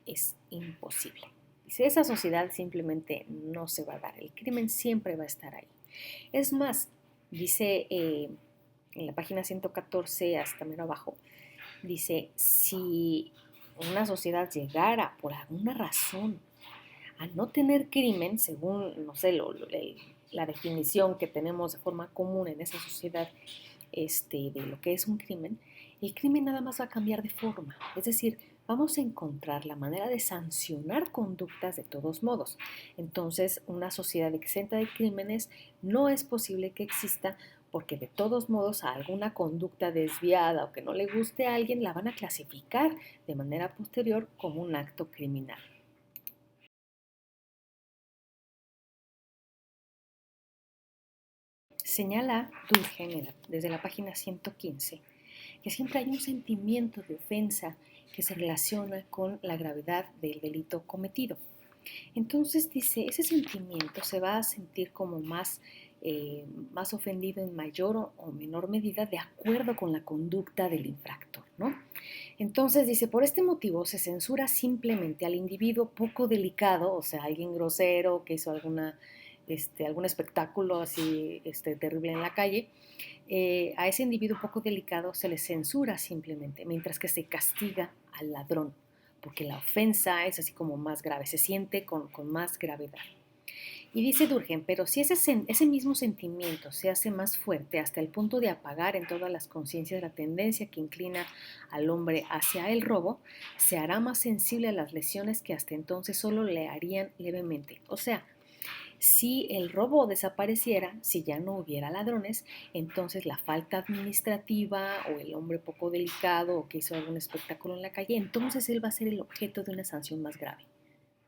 es imposible. Dice, esa sociedad simplemente no se va a dar. El crimen siempre va a estar ahí. Es más, dice en la página 114 hasta menos abajo, dice, si una sociedad llegara por alguna razón a no tener crimen, según, no sé, la definición que tenemos de forma común en esa sociedad de lo que es un crimen, el crimen nada más va a cambiar de forma. Es decir, vamos a encontrar la manera de sancionar conductas de todos modos. Entonces, una sociedad exenta de crímenes no es posible que exista porque de todos modos a alguna conducta desviada o que no le guste a alguien la van a clasificar de manera posterior como un acto criminal. Señala Durkheim desde la página 115 que siempre hay un sentimiento de ofensa que se relaciona con la gravedad del delito cometido. Entonces dice, ese sentimiento se va a sentir como más ofendido en mayor o menor medida de acuerdo con la conducta del infractor, ¿no? Entonces dice, por este motivo se censura simplemente al individuo poco delicado, o sea, alguien grosero que hizo algún espectáculo así terrible en la calle, a ese individuo poco delicado se le censura simplemente, mientras que se castiga al ladrón, porque la ofensa es así como más grave, se siente con más gravedad. Y dice Durkheim, pero si ese mismo sentimiento se hace más fuerte hasta el punto de apagar en todas las conciencias la tendencia que inclina al hombre hacia el robo, se hará más sensible a las lesiones que hasta entonces solo le harían levemente. O sea, si el robo desapareciera, si ya no hubiera ladrones, entonces la falta administrativa o el hombre poco delicado o que hizo algún espectáculo en la calle, entonces él va a ser el objeto de una sanción más grave,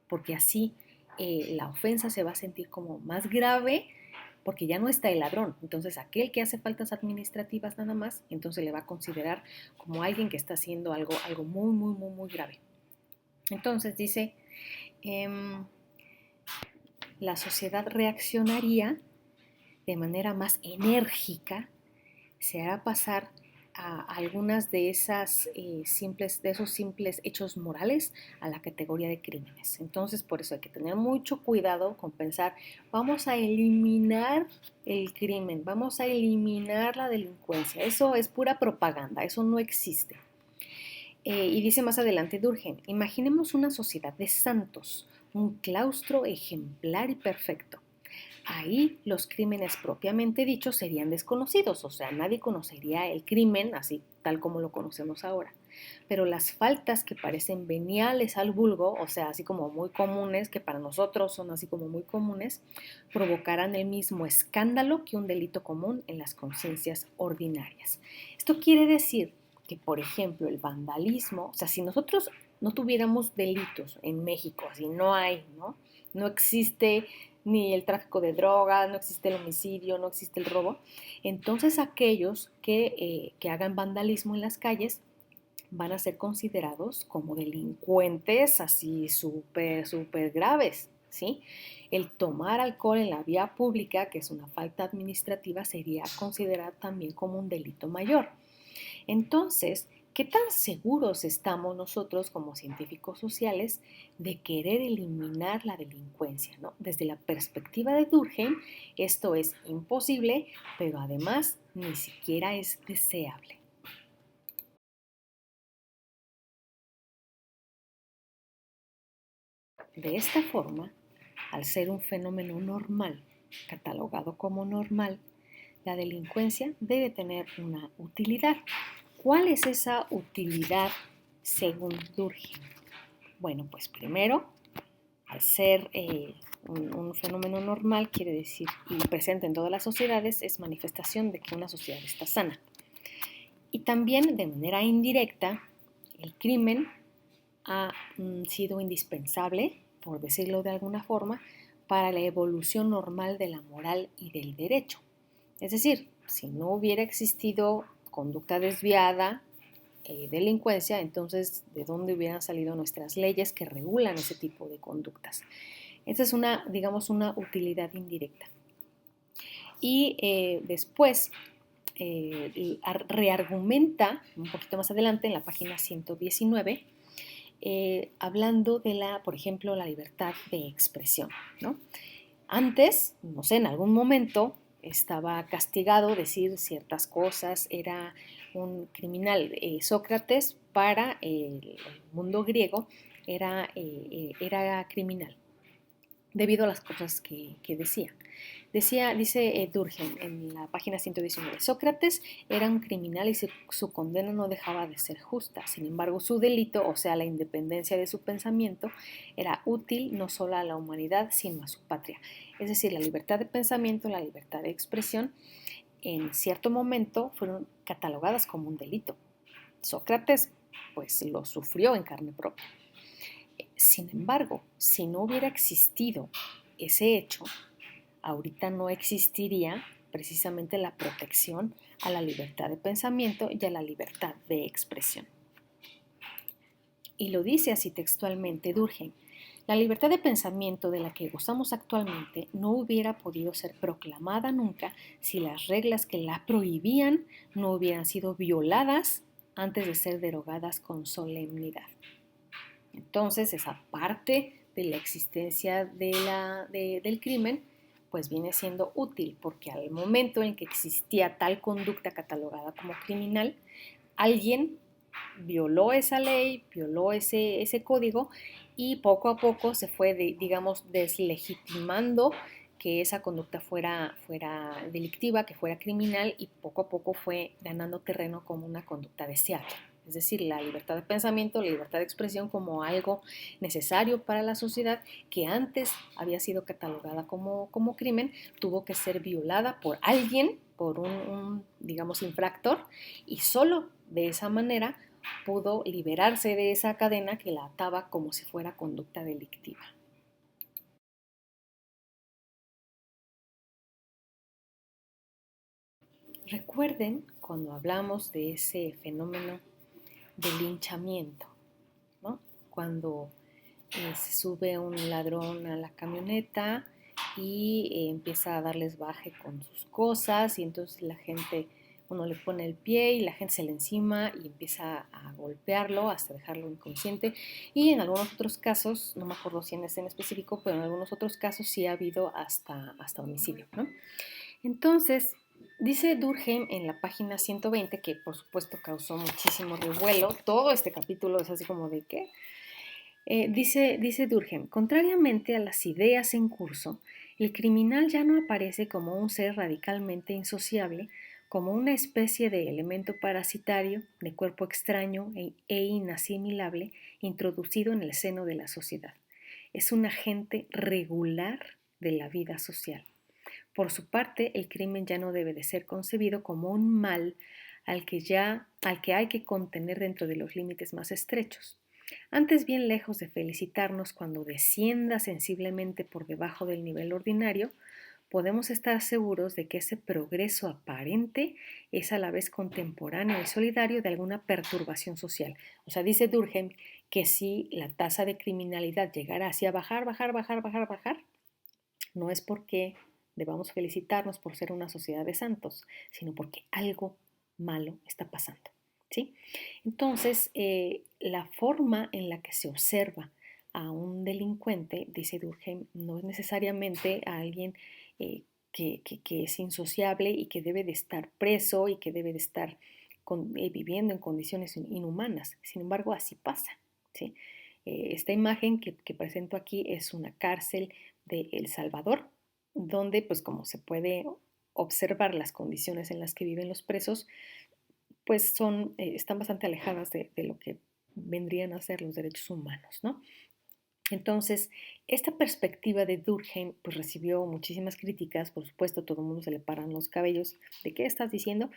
porque así la ofensa se va a sentir como más grave porque ya no está el ladrón. Entonces aquel que hace faltas administrativas nada más, entonces le va a considerar como alguien que está haciendo algo muy, muy, muy, muy grave. Entonces dice, la sociedad reaccionaría de manera más enérgica, se hará pasar a algunas de esos simples hechos morales a la categoría de crímenes. Entonces, por eso hay que tener mucho cuidado con pensar, vamos a eliminar el crimen, vamos a eliminar la delincuencia. Eso es pura propaganda, eso no existe. Y dice más adelante Durkheim, imaginemos una sociedad de santos, un claustro ejemplar y perfecto. Ahí los crímenes propiamente dichos serían desconocidos, o sea, nadie conocería el crimen así tal como lo conocemos ahora. Pero las faltas que parecen veniales al vulgo, o sea, así como muy comunes, que para nosotros son así como muy comunes, provocarán el mismo escándalo que un delito común en las conciencias ordinarias. Esto quiere decir que, por ejemplo, el vandalismo, o sea, si nosotros no tuviéramos delitos en México, así no hay, ¿no? No existe ni el tráfico de drogas, no existe el homicidio, no existe el robo. Entonces aquellos que hagan vandalismo en las calles van a ser considerados como delincuentes así súper, súper graves, ¿sí? El tomar alcohol en la vía pública, que es una falta administrativa, sería considerado también como un delito mayor. Entonces, ¿qué tan seguros estamos nosotros como científicos sociales de querer eliminar la delincuencia, ¿no? Desde la perspectiva de Durkheim, esto es imposible, pero además ni siquiera es deseable. De esta forma, al ser un fenómeno normal, catalogado como normal, la delincuencia debe tener una utilidad. ¿Cuál es esa utilidad según Durkheim? Bueno, pues primero, al ser un fenómeno normal quiere decir, y presente en todas las sociedades, es manifestación de que una sociedad está sana. Y también, de manera indirecta, el crimen ha sido indispensable, por decirlo de alguna forma, para la evolución normal de la moral y del derecho. Es decir, si no hubiera existido conducta desviada, delincuencia, entonces, ¿de dónde hubieran salido nuestras leyes que regulan ese tipo de conductas? Esa es una, digamos, una utilidad indirecta. Y después reargumenta un poquito más adelante en la página 119, hablando de por ejemplo, la libertad de expresión, ¿no? Antes, no sé, en algún momento estaba castigado decir ciertas cosas, era un criminal. Sócrates para el mundo griego era criminal debido a las cosas que decía. Dice Durkheim en la página 119, Sócrates era un criminal y su condena no dejaba de ser justa. Sin embargo, su delito, o sea, la independencia de su pensamiento, era útil no solo a la humanidad, sino a su patria. Es decir, la libertad de pensamiento, la libertad de expresión, en cierto momento fueron catalogadas como un delito. Sócrates, pues, lo sufrió en carne propia. Sin embargo, si no hubiera existido ese hecho, ahorita no existiría precisamente la protección a la libertad de pensamiento y a la libertad de expresión. Y lo dice así textualmente Durkheim: la libertad de pensamiento de la que gozamos actualmente no hubiera podido ser proclamada nunca si las reglas que la prohibían no hubieran sido violadas antes de ser derogadas con solemnidad. Entonces, esa parte de la existencia del crimen pues viene siendo útil, porque al momento en que existía tal conducta catalogada como criminal, alguien violó esa ley, violó ese código, y poco a poco se fue, digamos, deslegitimando que esa conducta fuera delictiva, que fuera criminal, y poco a poco fue ganando terreno como una conducta deseable. Es decir, la libertad de pensamiento, la libertad de expresión como algo necesario para la sociedad, que antes había sido catalogada como crimen, tuvo que ser violada por alguien, por digamos, infractor, y solo de esa manera pudo liberarse de esa cadena que la ataba como si fuera conducta delictiva. Recuerden cuando hablamos de ese fenómeno de linchamiento, ¿no? Cuando se sube un ladrón a la camioneta y empieza a darles baje con sus cosas, y entonces la gente, uno le pone el pie y la gente se le encima y empieza a golpearlo hasta dejarlo inconsciente. Y en algunos otros casos, no me acuerdo si en este en específico, pero en algunos otros casos sí ha habido hasta homicidio, ¿no? Entonces, dice Durkheim en la página 120, que por supuesto causó muchísimo revuelo, todo este capítulo es así como de ¿qué? Dice Durkheim: contrariamente a las ideas en curso, el criminal ya no aparece como un ser radicalmente insociable, como una especie de elemento parasitario, de cuerpo extraño e inasimilable, introducido en el seno de la sociedad. Es un agente regular de la vida social. Por su parte, el crimen ya no debe de ser concebido como un mal al que hay que contener dentro de los límites más estrechos. Antes bien, lejos de felicitarnos cuando descienda sensiblemente por debajo del nivel ordinario, podemos estar seguros de que ese progreso aparente es a la vez contemporáneo y solidario de alguna perturbación social. O sea, dice Durkheim que si la tasa de criminalidad llegara así a bajar, no es porque debamos felicitarnos por ser una sociedad de santos, sino porque algo malo está pasando. ¿Sí? Entonces, la forma en la que se observa a un delincuente, dice Durkheim, no es necesariamente a alguien que es insociable y que debe de estar preso y que debe de estar viviendo en condiciones inhumanas. Sin embargo, así pasa. ¿Sí? Esta imagen que presento aquí es una cárcel de El Salvador, donde, pues como se puede observar, las condiciones en las que viven los presos, pues están bastante alejadas de lo que vendrían a ser los derechos humanos, ¿no? Entonces, esta perspectiva de Durkheim pues recibió muchísimas críticas, por supuesto, todo el mundo se le paran los cabellos, ¿de qué estás diciendo?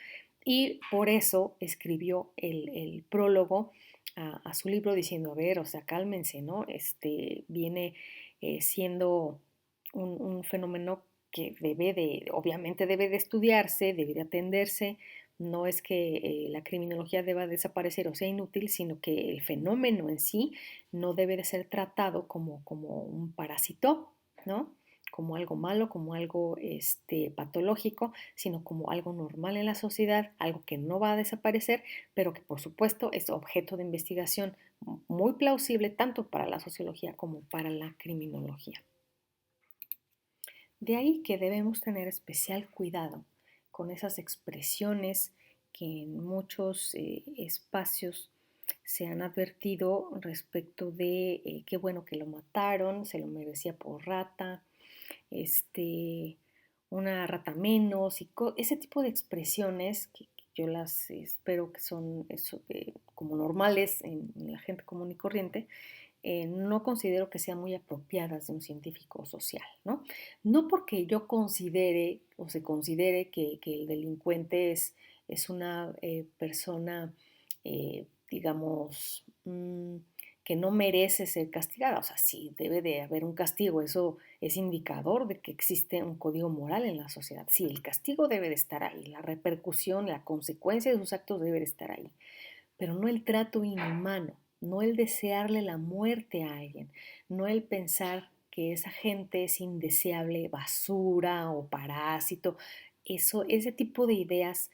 Y por eso escribió el prólogo a su libro diciendo, a ver, o sea, cálmense, ¿no? Viene siendo un fenómeno que obviamente debe de estudiarse, debe de atenderse, no es que la criminología deba desaparecer o sea inútil, sino que el fenómeno en sí no debe de ser tratado como un parásito, ¿no? Como algo malo, como algo patológico, sino como algo normal en la sociedad, algo que no va a desaparecer, pero que por supuesto es objeto de investigación muy plausible tanto para la sociología como para la criminología. De ahí que debemos tener especial cuidado con esas expresiones que en muchos espacios se han advertido respecto de qué bueno que lo mataron, se lo merecía por rata, este, una rata menos, y ese tipo de expresiones que yo las espero que son como normales en la gente común y corriente, no considero que sean muy apropiadas de un científico social, ¿no? No porque yo considere o se considere que el delincuente es una persona, digamos, que no merece ser castigada. O sea, sí, debe de haber un castigo. Eso es indicador de que existe un código moral en la sociedad. Sí, el castigo debe de estar ahí, la repercusión, la consecuencia de sus actos debe de estar ahí, pero no el trato inhumano, no el desearle la muerte a alguien, no el pensar que esa gente es indeseable, basura o parásito. Ese tipo de ideas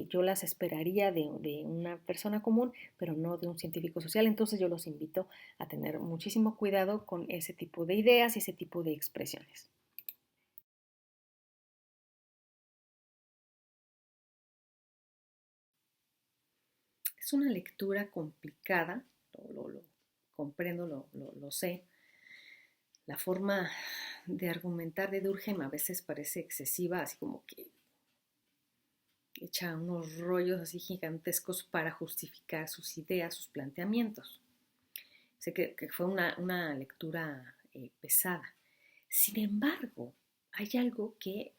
yo las esperaría de una persona común, pero no de un científico social. Entonces yo los invito a tener muchísimo cuidado con ese tipo de ideas y ese tipo de expresiones. Es una lectura complicada, lo comprendo, lo sé. La forma de argumentar de Durkheim a veces parece excesiva, así como que echa unos rollos así gigantescos para justificar sus ideas, sus planteamientos. Sé que fue una lectura pesada. Sin embargo, hay algo que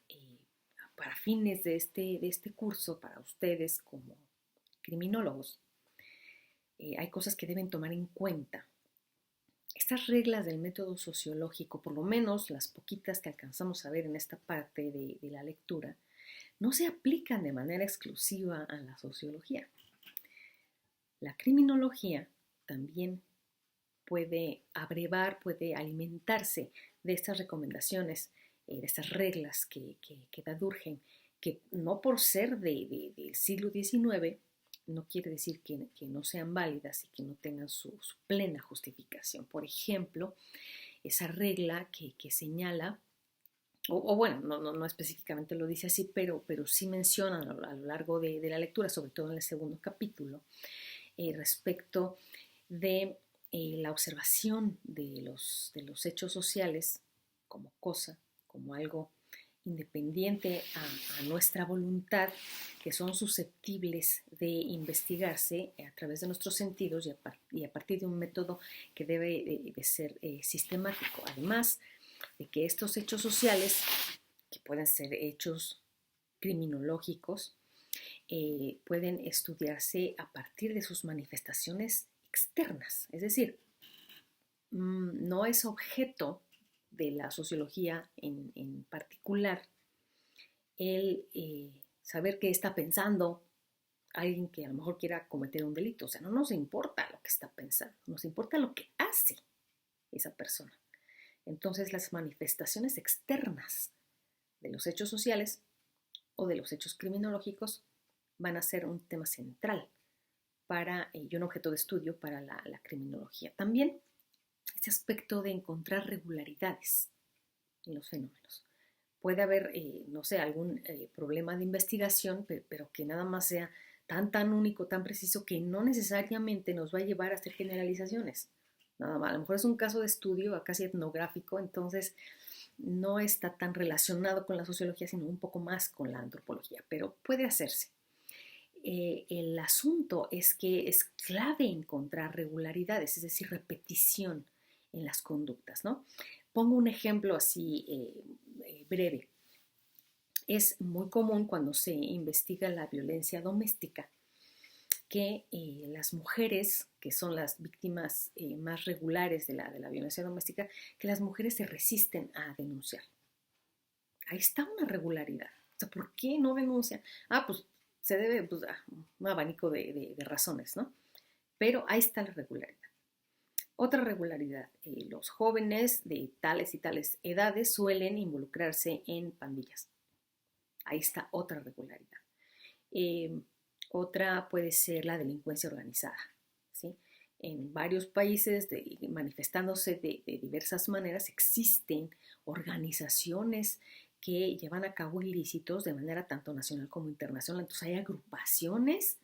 para fines de este curso, para ustedes como criminólogos, hay cosas que deben tomar en cuenta. Estas reglas del método sociológico, por lo menos las poquitas que alcanzamos a ver en esta parte de la lectura, no se aplican de manera exclusiva a la sociología. La criminología también puede abrevar, puede alimentarse de estas recomendaciones, de estas reglas que da Durkheim, que no por ser del siglo XIX no quiere decir que no sean válidas y que no tengan su plena justificación. Por ejemplo, esa regla que señala, o bueno, no específicamente lo dice así, pero sí menciona a lo largo de la lectura, sobre todo en el segundo capítulo, respecto de la observación de los hechos sociales como cosa, como algo independiente a nuestra voluntad, que son susceptibles de investigarse a través de nuestros sentidos y a partir de un método que debe de ser sistemático. Además de que estos hechos sociales, que pueden ser hechos criminológicos, pueden estudiarse a partir de sus manifestaciones externas, es decir, no es objeto de la sociología en particular el saber qué está pensando alguien que a lo mejor quiera cometer un delito. O sea, no nos importa lo que está pensando, nos importa lo que hace esa persona. Entonces, las manifestaciones externas de los hechos sociales o de los hechos criminológicos van a ser un tema central y un objeto de estudio para la criminología. También este aspecto de encontrar regularidades en los fenómenos. Puede haber, no sé, algún problema de investigación, pero que nada más sea tan único, tan preciso, que no necesariamente nos va a llevar a hacer generalizaciones. Nada más, a lo mejor es un caso de estudio casi etnográfico, entonces no está tan relacionado con la sociología, sino un poco más con la antropología, pero puede hacerse. El asunto es que es clave encontrar regularidades, es decir, repetición en las conductas, ¿no? Pongo un ejemplo así breve. Es muy común cuando se investiga la violencia doméstica que las mujeres, que son las víctimas más regulares de la violencia doméstica, que las mujeres se resisten a denunciar. Ahí está una regularidad. O sea, ¿por qué no denuncian? Pues se debe pues, a un abanico de razones, ¿no? Pero ahí está la regularidad. Otra regularidad, los jóvenes de tales y tales edades suelen involucrarse en pandillas. Ahí está otra regularidad. Eh, Otra puede ser la delincuencia organizada, ¿sí? En varios países, manifestándose de diversas maneras, existen organizaciones que llevan a cabo ilícitos de manera tanto nacional como internacional. Entonces hay agrupaciones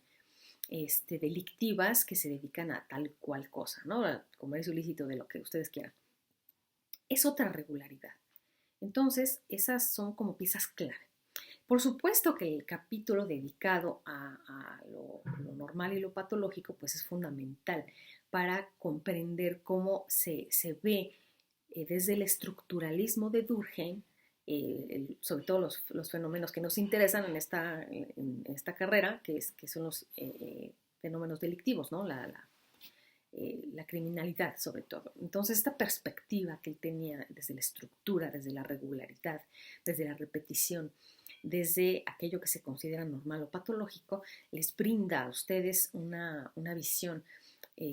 delictivas que se dedican a tal cual cosa, ¿no? Al comercio ilícito de lo que ustedes quieran. Es otra regularidad. Entonces, esas son como piezas clave. Por supuesto que el capítulo dedicado a lo normal y lo patológico pues es fundamental para comprender cómo se ve desde el estructuralismo de Durkheim, sobre todo los fenómenos que nos interesan en esta carrera, que son los fenómenos delictivos, ¿no? La criminalidad sobre todo. Entonces esta perspectiva que él tenía desde la estructura, desde la regularidad, desde la repetición, desde aquello que se considera normal o patológico, les brinda a ustedes una visión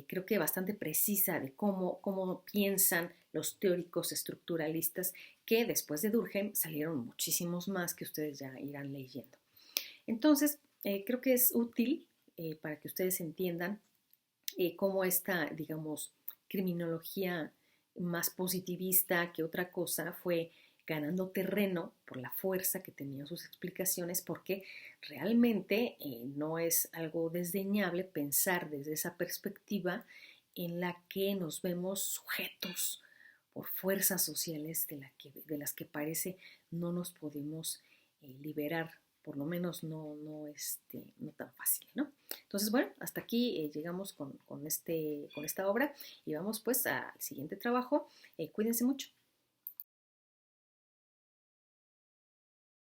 creo que bastante precisa de cómo piensan los teóricos estructuralistas, que después de Durkheim salieron muchísimos más que ustedes ya irán leyendo. Entonces, creo que es útil para que ustedes entiendan cómo esta, digamos, criminología más positivista que otra cosa fue ganando terreno por la fuerza que tenían sus explicaciones, porque realmente no es algo desdeñable pensar desde esa perspectiva en la que nos vemos sujetos por fuerzas sociales de las que parece no nos podemos liberar, por lo menos no tan fácil, ¿no? Entonces, bueno, hasta aquí llegamos con esta obra y vamos pues al siguiente trabajo. Cuídense mucho.